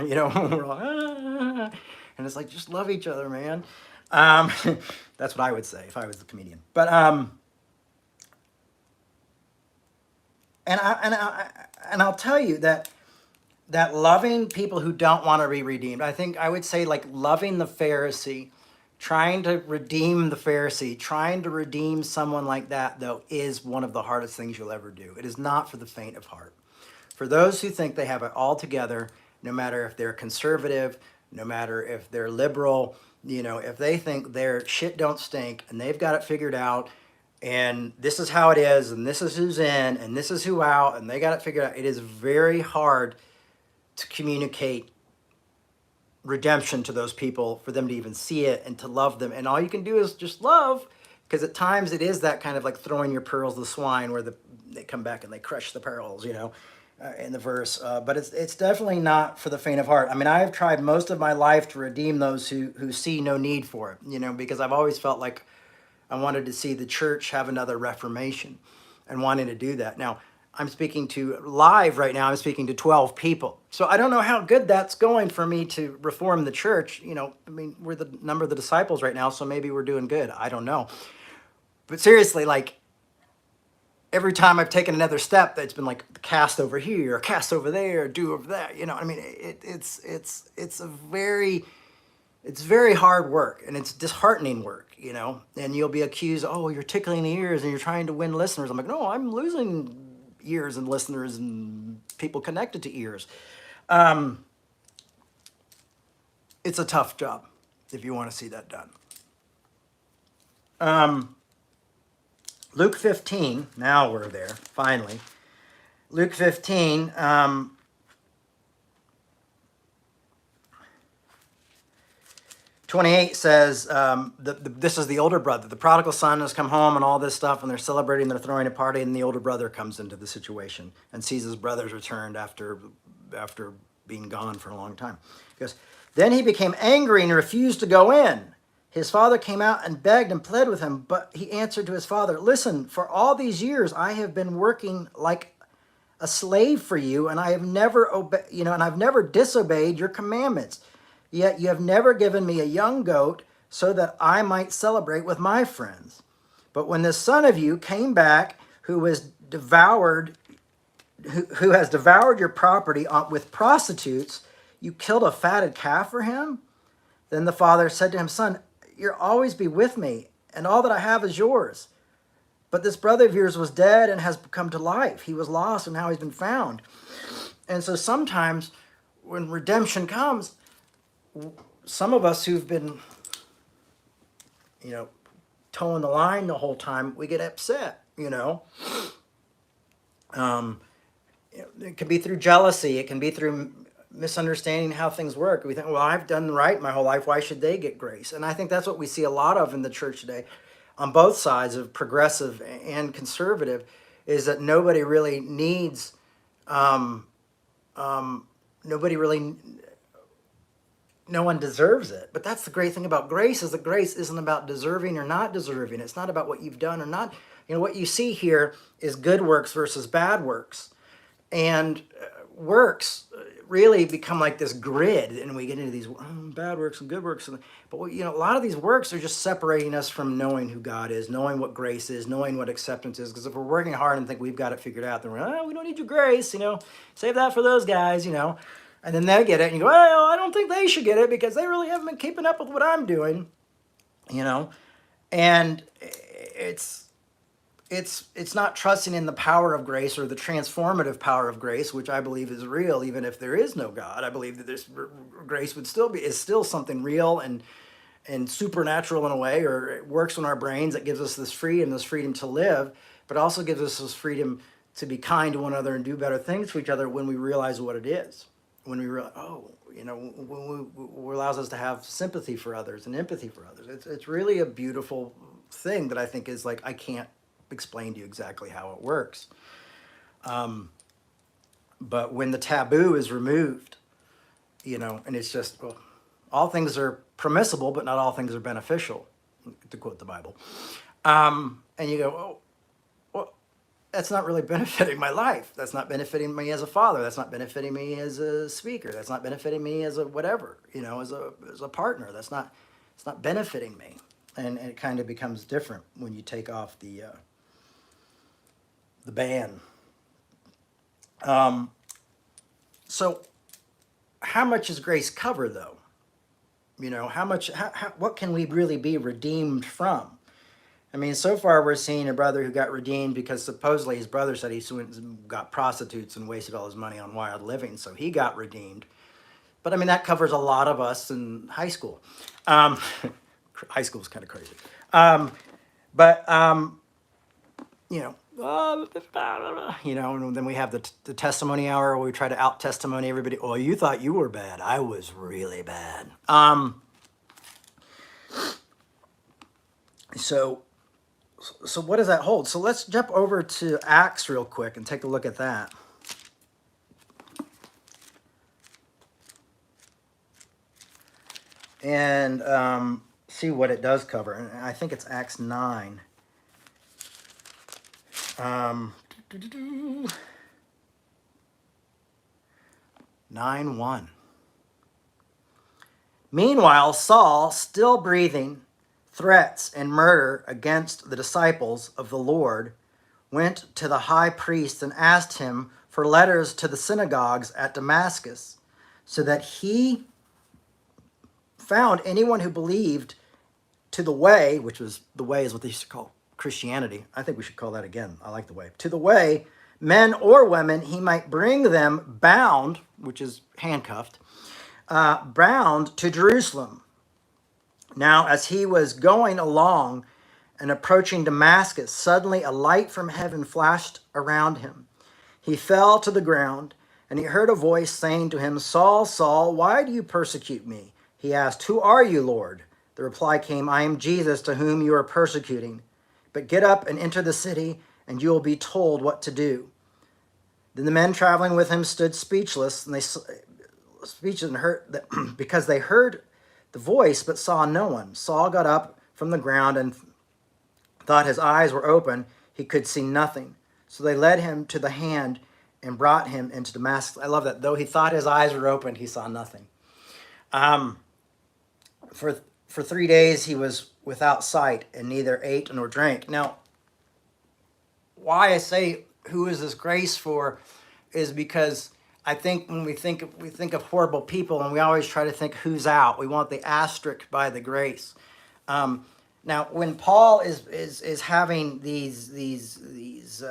you know, we're all, and it's like, just love each other, man. That's what I would say if I was the comedian. But And I'll tell you that loving people who don't want to be redeemed, I think I would say like loving the Pharisee, trying to redeem the Pharisee, trying to redeem someone like that, though, is one of the hardest things you'll ever do. It is not for the faint of heart. For those who think they have it all together, no matter if they're conservative, no matter if they're liberal, if they think their shit don't stink and they've got it figured out, and this is how it is, and this is who's in, and this is who out, and they got it figured out, it is very hard to communicate redemption to those people, for them to even see it and to love them. And all you can do is just love, because at times it is that kind of like throwing your pearls to the swine, where they come back and they crush the pearls, in the verse. But it's definitely not for the faint of heart. I mean, I have tried most of my life to redeem those who see no need for it, because I've always felt like I wanted to see the church have another Reformation, and wanting to do that. Now, I'm speaking to live right now, I'm speaking to 12 people. So I don't know how good that's going for me to reform the church. I mean, we're the number of the disciples right now, so maybe we're doing good. I don't know. But seriously, like, every time I've taken another step, that's been like cast over here, or cast over there, or do over that. I mean, it's very hard work, and it's disheartening work, and you'll be accused, oh, you're tickling the ears and you're trying to win listeners. I'm like, no, I'm losing ears and listeners and people connected to ears. It's a tough job if you want to see that done. Luke 15, now we're there, finally. Luke 15, 28 says, this is the older brother. The prodigal son has come home and all this stuff, and they're celebrating, they're throwing a party, and the older brother comes into the situation and sees his brothers returned after being gone for a long time. He goes, then he became angry and refused to go in. His father came out and begged and pled with him, but he answered to his father, listen, for all these years I have been working like a slave for you, and I have never and I've never disobeyed your commandments. Yet you have never given me a young goat so that I might celebrate with my friends. But when this son of you came back, who has devoured your property with prostitutes, you killed a fatted calf for him? Then the father said to him, son, you'll always be with me, and all that I have is yours. But this brother of yours was dead and has come to life. He was lost, and now he's been found. And so sometimes when redemption comes, some of us who've been, towing the line the whole time, we get upset, It can be through jealousy. It can be through misunderstanding how things work. We think, well, I've done right my whole life. Why should they get grace? And I think that's what we see a lot of in the church today, on both sides of progressive and conservative, is that nobody really needs, no one deserves it. But that's the great thing about grace, is that grace isn't about deserving or not deserving. It's not about what you've done or not. What you see here is good works versus bad works. And works really become like this grid, and we get into these bad works and good works. But a lot of these works are just separating us from knowing who God is, knowing what grace is, knowing what acceptance is. Because if we're working hard and think we've got it figured out, then we don't need your grace, save that for those guys, And then they get it, and you go, well, I don't think they should get it because they really haven't been keeping up with what I'm doing, And it's not trusting in the power of grace, or the transformative power of grace, which I believe is real, even if there is no God. I believe that this grace is still something real and supernatural in a way, or it works on our brains. It gives us this freedom to live, but also gives us this freedom to be kind to one another and do better things for each other when we realize what it is. When we realize, allows us to have sympathy for others and empathy for others. It's really a beautiful thing that I think is like, I can't explain to you exactly how it works. But when the taboo is removed, and it's just, well, all things are permissible, but not all things are beneficial, to quote the Bible. And you go, oh, well, that's not really benefiting my life. That's not benefiting me as a father. That's not benefiting me as a speaker. That's not benefiting me as a whatever, as a partner. It's not benefiting me. And it kind of becomes different when you take off the ban, So how much does grace cover, though? What can we really be redeemed from? I mean, so far we're seeing a brother who got redeemed because supposedly his brother said he went and got prostitutes and wasted all his money on wild living, so he got redeemed. But I mean, that covers a lot of us in high school. Um, high school is kind of crazy. But you know, and then we have the testimony hour where we try to out testimony everybody. Oh, you thought you were bad. I was really bad. So what does that hold? So let's jump over to Acts real quick and take a look at that. And see what it does cover. And I think it's Acts 9. 9:1. Meanwhile, Saul, still breathing threats and murder against the disciples of the Lord, went to the high priest and asked him for letters to the synagogues at Damascus, so that he found anyone who believed to the way, which was the way is what they used to call Christianity. I think we should call that again. I like the way. To the way, men or women, he might bring them bound, which is handcuffed, bound to Jerusalem. Now, as he was going along and approaching Damascus, suddenly a light from heaven flashed around him. He fell to the ground, and he heard a voice saying to him, Saul, Saul, why do you persecute me? He asked, Who are you, Lord? The reply came, I am Jesus, to whom you are persecuting. But get up and enter the city, and you will be told what to do. Then the men traveling with him stood speechless, and heard because they heard the voice but saw no one. Saul got up from the ground and thought his eyes were open. He could see nothing. So they led him to the hand and brought him into Damascus. I love that. Though he thought his eyes were open, he saw nothing. For 3 days he was without sight and neither ate nor drank. Now, why I say who is this grace for is because I think when we think of horrible people, and we always try to think who's out. We want the asterisk by the grace. Now, when Paul is having these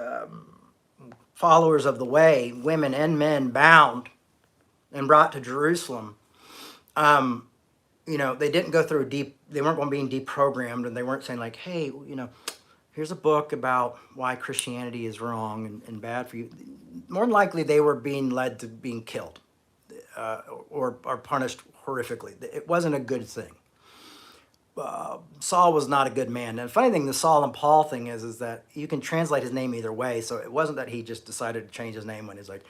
followers of the way, women and men, bound and brought to Jerusalem, they didn't go through they weren't going being deprogrammed, and they weren't saying like, hey, here's a book about why Christianity is wrong and bad for you. More than likely, they were being led to being killed or punished horrifically. It wasn't a good thing. Saul was not a good man. And the funny thing, the Saul and Paul thing is that you can translate his name either way. So it wasn't that he just decided to change his name when he's like,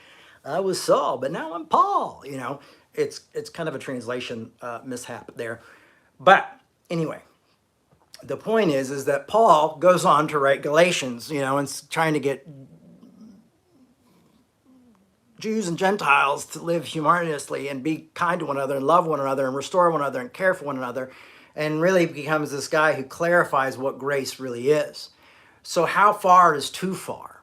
I was Saul, but now I'm Paul. It's kind of a translation mishap there. But anyway, the point is that Paul goes on to write Galatians, and trying to get Jews and Gentiles to live humanitously and be kind to one another and love one another and restore one another and care for one another, and really becomes this guy who clarifies what grace really is. So how far is too far?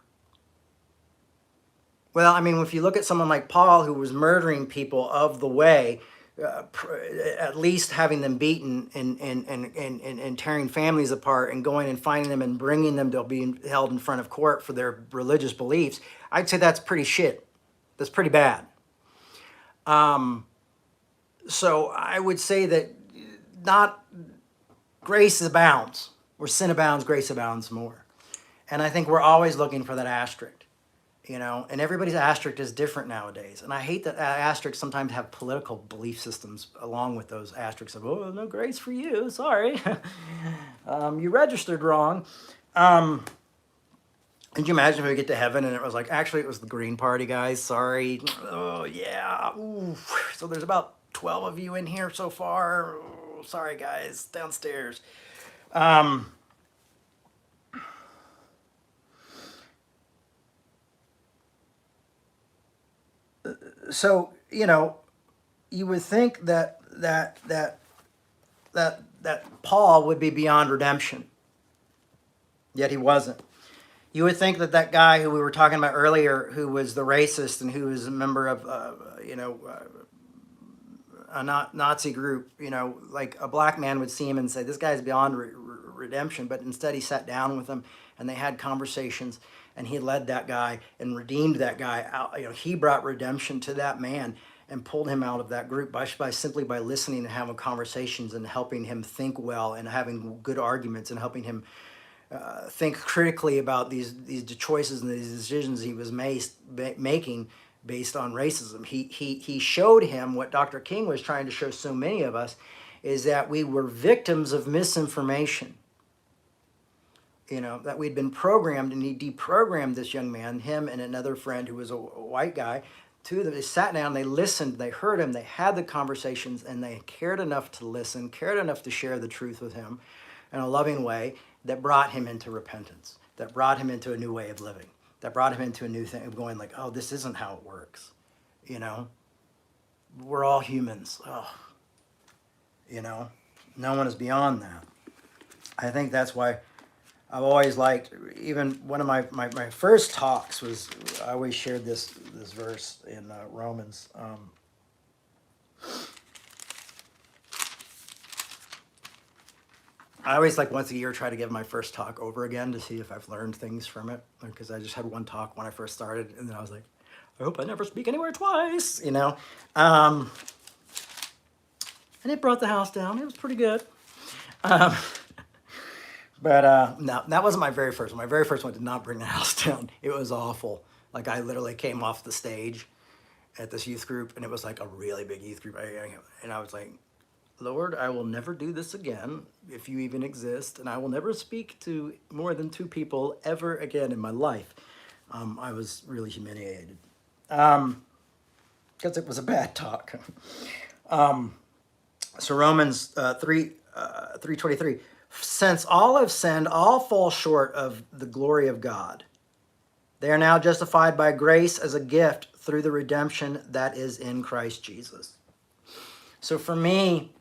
Well, I mean, if you look at someone like Paul, who was murdering people of the way, at least having them beaten and tearing families apart and going and finding them and bringing them to be held in front of court for their religious beliefs, I'd say that's pretty shit. That's pretty bad. So I would say that not grace abounds. Where sin abounds, grace abounds more. And I think we're always looking for that asterisk. And everybody's asterisk is different nowadays. And I hate that asterisks sometimes have political belief systems along with those asterisks of, oh, no grace for you, sorry. You registered wrong. Could you imagine if we get to heaven and it was like, actually, it was the Green Party, guys, sorry. Oh, yeah. Ooh. So there's about 12 of you in here so far. Oh, sorry, guys, downstairs. So you would think that Paul would be beyond redemption, yet he wasn't. You would think that that guy who we were talking about earlier, who was the racist and who was a member of, a Nazi group, like a black man would see him and say, this guy's beyond redemption. But instead, he sat down with him and they had conversations, and he led that guy and redeemed that guy out. He brought redemption to that man and pulled him out of that group by simply by listening and having conversations and helping him think well and having good arguments and helping him think critically about these choices and these decisions he was making based on racism. He showed him what Dr. King was trying to show so many of us, is that we were victims of misinformation. That we'd been programmed, and he deprogrammed this young man, him and another friend who was a white guy. Two of them, they sat down, they listened, they heard him, they had the conversations, and they cared enough to listen, cared enough to share the truth with him in a loving way that brought him into repentance, that brought him into a new way of living, that brought him into a new thing of going like, oh, this isn't how it works. We're all humans. Oh, no one is beyond that. I think that's why I've always liked, even one of my first talks was, I always shared this verse in Romans. I always, like, once a year, try to give my first talk over again to see if I've learned things from it, because I just had one talk when I first started, and then I was like, I hope I never speak anywhere twice, and it brought the house down. It was pretty good. But no, that wasn't my very first one. My very first one did not bring the house down. It was awful. Like, I literally came off the stage at this youth group, and it was like a really big youth group. And I was like, Lord, I will never do this again, if you even exist, and I will never speak to more than 2 people ever again in my life. I was really humiliated, because it was a bad talk. So Romans 3:23, since all have sinned, all fall short of the glory of God. They are now justified by grace as a gift through the redemption that is in Christ Jesus. So for me,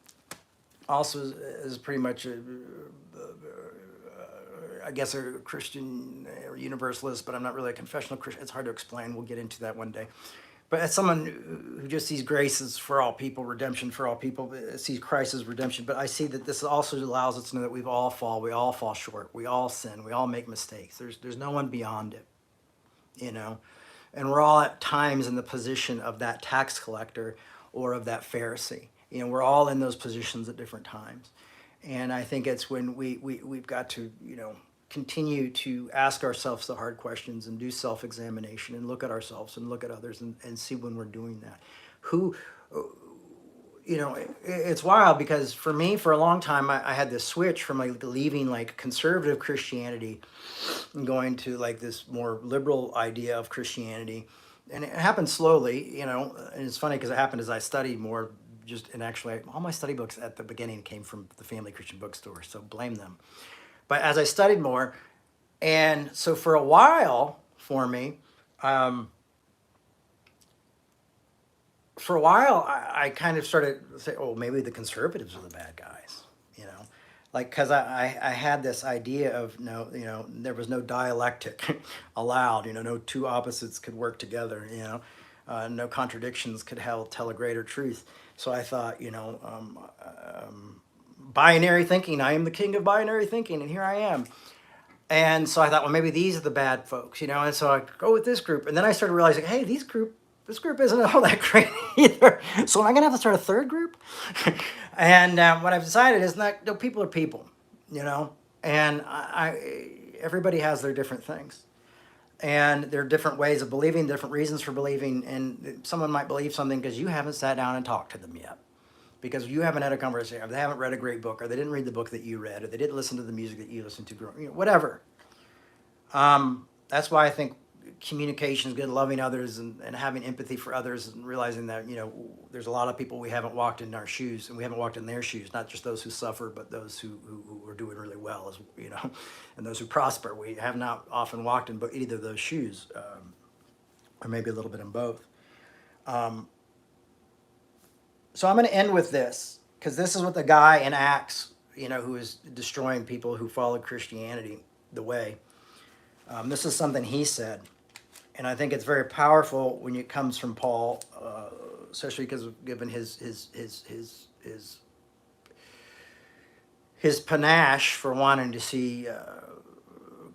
also is pretty much I guess a Christian or universalist, but I'm not really a confessional Christian. It's hard to explain. We'll get into that one day. But as someone who just sees grace as for all people, redemption for all people, sees Christ as redemption, but I see that this also allows us to know that we all fall short, we all sin, we all make mistakes. There's no one beyond it, and we're all at times in the position of that tax collector or of that Pharisee. We're all in those positions at different times. And I think it's when we've got to, continue to ask ourselves the hard questions and do self-examination and look at ourselves and look at others and see when we're doing that. It's wild, because for me, for a long time, I had this switch from like leaving like conservative Christianity and going to like this more liberal idea of Christianity. And it happened slowly, and it's funny because it happened as I studied more. And actually, all my study books at the beginning came from the Family Christian Bookstore, so blame them. But as I studied more, and so for a while for me, I kind of started to say, oh, maybe the conservatives are the bad guys, like, because I had this idea of there was no dialectic allowed, no 2 opposites could work together, no contradictions could tell a greater truth. So I thought, binary thinking, I am the king of binary thinking, and here I am. And so I thought, well, maybe these are the bad folks, and so I go with this group. And then I started realizing, hey, this group isn't all that great either. So am I going to have to start a third group? And what I've decided is no, people are people, and everybody has their different things. And there are different ways of believing, different reasons for believing, and someone might believe something because you haven't sat down and talked to them yet, because you haven't had a conversation, or they haven't read a great book, or they didn't read the book that you read, or they didn't listen to the music that you listened to, whatever. That's why I think communication is good, loving others and having empathy for others, and realizing that, there's a lot of people we haven't walked in our shoes, and we haven't walked in their shoes, not just those who suffer, but those who are doing really well, and those who prosper. We have not often walked in either of those shoes, or maybe a little bit in both. So I'm going to end with this, because this is what the guy in Acts, who is destroying people who followed Christianity the way. This is something he said, and I think it's very powerful when it comes from Paul, especially because given his panache for wanting to see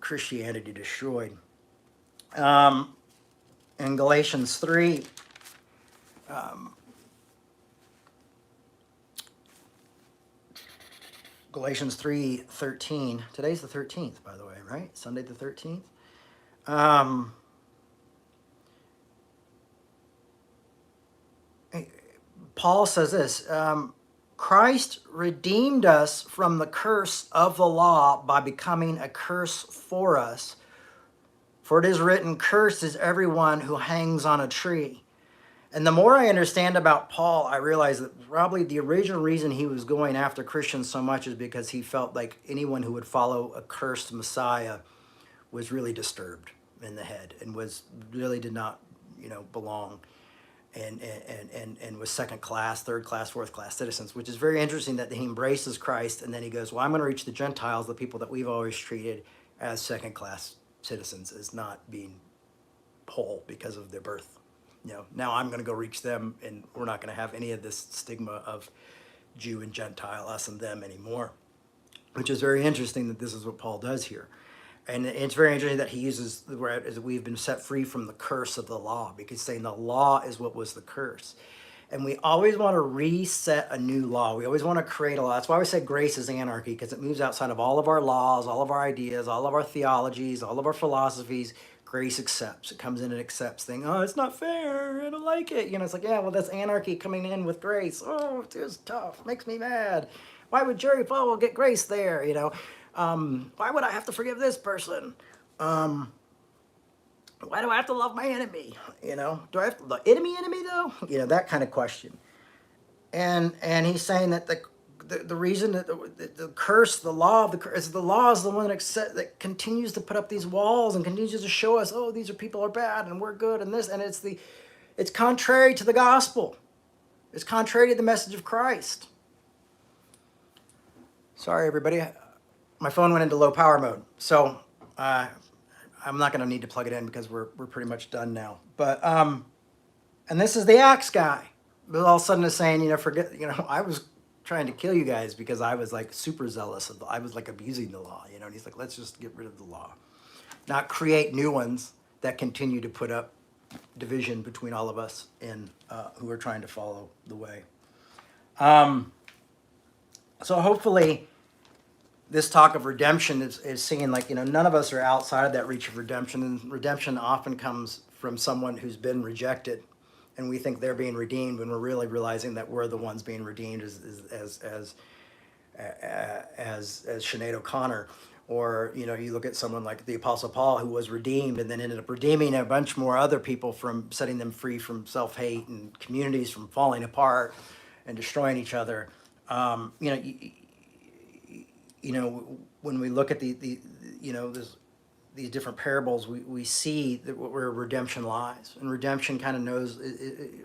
Christianity destroyed. In Galatians 3, Galatians 3:13. Today's the 13th, by the way, right? Sunday the 13th. Paul says this, Christ redeemed us from the curse of the law by becoming a curse for us. For it is written, cursed is everyone who hangs on a tree. And the more I understand about Paul, I realize that probably the original reason he was going after Christians so much is because he felt like anyone who would follow a cursed Messiah was really disturbed in the head and was really did not, belong and was second class, third class, fourth class citizens, which is very interesting that he embraces Christ and then he goes, well, I'm going to reach the Gentiles, the people that we've always treated as second class citizens, as not being whole because of their birth. Now I'm going to go reach them, and we're not going to have any of this stigma of Jew and Gentile, us and them anymore, which is very interesting that this is what Paul does here. And it's very interesting that he uses the word as we've been set free from the curse of the law, because saying the law is what was the curse. And we always want to reset a new law. We always want to create a law. That's why we say grace is anarchy, because it moves outside of all of our laws, all of our ideas, all of our theologies, all of our philosophies. Grace accepts. It comes in and accepts things. Oh, it's not fair. I don't like it. It's like, yeah, well, that's anarchy coming in with grace. Oh, it's tough. It makes me mad. Why would Jerry Falwell get grace there? Why would I have to forgive this person? Why do I have to love my enemy? Do I have to love enemy though? That kind of question. And he's saying that the reason that the curse, the law of the curse, the law is the one that continues to put up these walls and continues to show us, oh, these people are bad and we're good and this, and it's contrary to the gospel. It's contrary to the message of Christ. Sorry, everybody. My phone went into low power mode, so I'm not going to need to plug it in because we're pretty much done now. But and this is the axe guy. But all of a sudden is saying, forget, I was trying to kill you guys because I was like super zealous. I was like abusing the law, and he's like, let's just get rid of the law, not create new ones that continue to put up division between all of us and who are trying to follow the way. So hopefully this talk of redemption is seeing like, none of us are outside of that reach of redemption, and redemption often comes from someone who's been rejected, and we think they're being redeemed when we're really realizing that we're the ones being redeemed as Sinead O'Connor. Or, you look at someone like the Apostle Paul, who was redeemed and then ended up redeeming a bunch more other people, from setting them free from self-hate and communities from falling apart and destroying each other. When we look at these different parables, we see that where redemption lies, and redemption kind of knows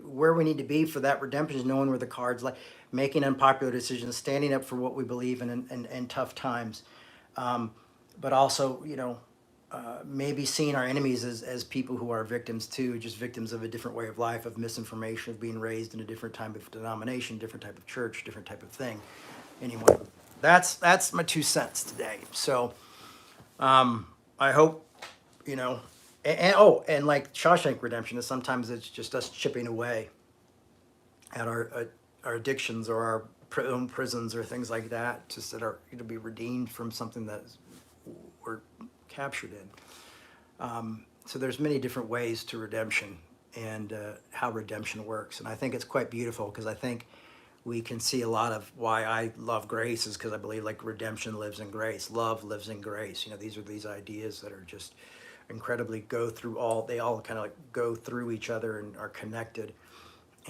where we need to be for that redemption is knowing where the cards lie, making unpopular decisions, standing up for what we believe in tough times, but also maybe seeing our enemies as people who are victims too, just victims of a different way of life, of misinformation, of being raised in a different type of denomination, different type of church, different type of thing. Anyway, that's my 2 cents today. So I hope, and like Shawshank Redemption is sometimes it's just us chipping away at our addictions or our own prisons or things like that, just that are to be redeemed from something that we're captured in. So there's many different ways to redemption and how redemption works. And I think it's quite beautiful, because I think we can see a lot of why I love grace is because I believe like redemption lives in grace. Love lives in grace. These are these ideas that are just incredibly they all kind of like go through each other and are connected.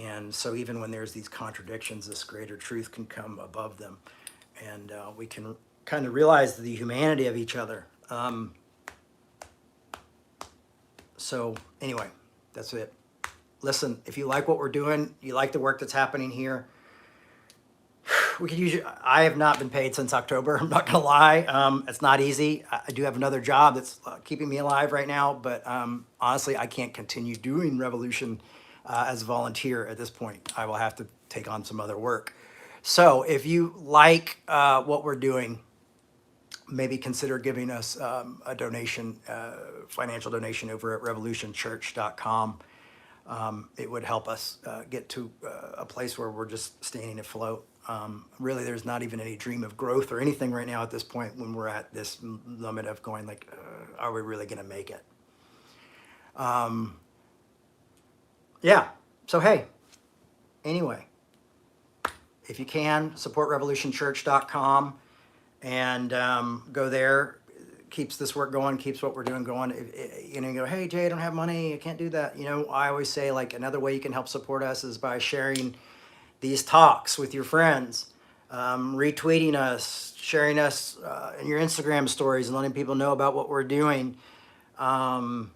And so even when there's these contradictions, this greater truth can come above them. And we can kind of realize the humanity of each other. So anyway, that's it. Listen, if you like what we're doing, you like the work that's happening here, we could use you. I have not been paid since October. I'm not gonna lie. It's not easy. I do have another job that's keeping me alive right now, but honestly, I can't continue doing Revolution as a volunteer at this point. I will have to take on some other work. So if you like what we're doing, maybe consider giving us a donation, financial donation over at revolutionchurch.com. It would help us get to a place where we're just staying afloat. Really, there's not even any dream of growth or anything right now at this point when we're at this limit of going like, are we really going to make it? Yeah. So, hey, anyway, if you can, support revolutionchurch.com and go there. Keeps this work going, keeps what we're doing going. You know, you go, hey, Jay, I don't have money, I can't do that. You know, I always say, like, another way you can help support us is by sharing these talks with your friends, retweeting us, sharing us in your Instagram stories and letting people know about what we're doing, and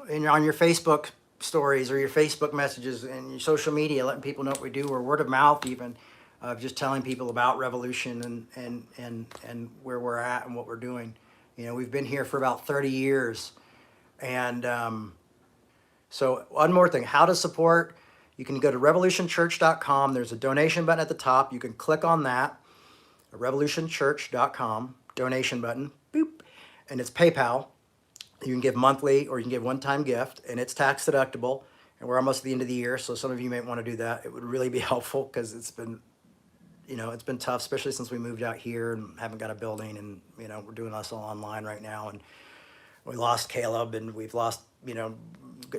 on your Facebook stories or your Facebook messages and your social media, letting people know what we do, or word of mouth even, of just telling people about Revolution and where we're at and what we're doing. You know, we've been here for about 30 years. And so one more thing, how to support. You can go to revolutionchurch.com. There's a donation button at the top. You can click on that, revolutionchurch.com, donation button, boop, and it's PayPal. You can give monthly or you can give one-time gift, and it's tax deductible. And we're almost at the end of the year, so some of you may want to do that. It would really be helpful because it's been, you know, it's been tough, especially since we moved out here and haven't got a building, and, you know, we're doing this all online right now. And we lost Caleb and we've lost, you know,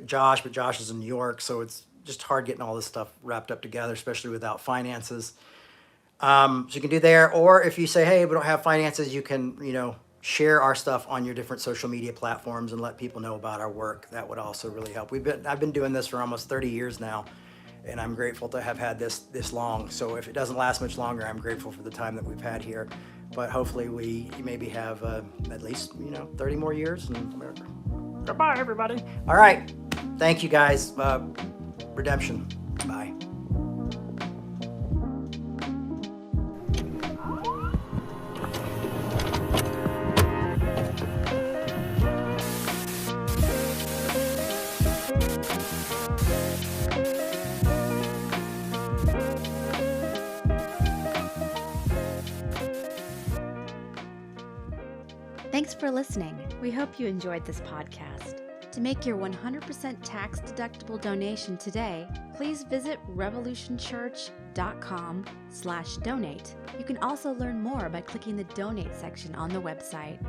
Josh, but Josh is in New York. So it's just hard getting all this stuff wrapped up together, especially without finances. So you can do there, or if you say, hey, we don't have finances, you can, you know, share our stuff on your different social media platforms and let people know about our work. That would also really help. I've been doing this for almost 30 years now. And I'm grateful to have had this long. So if it doesn't last much longer, I'm grateful for the time that we've had here. But hopefully we maybe have at least, you know, 30 more years. And goodbye, everybody. All right. Thank you, guys. Redemption. Bye. Thanks for listening. We hope you enjoyed this podcast. To make your 100% tax-deductible donation today, please visit revolutionchurch.com/donate. You can also learn more by clicking the donate section on the website.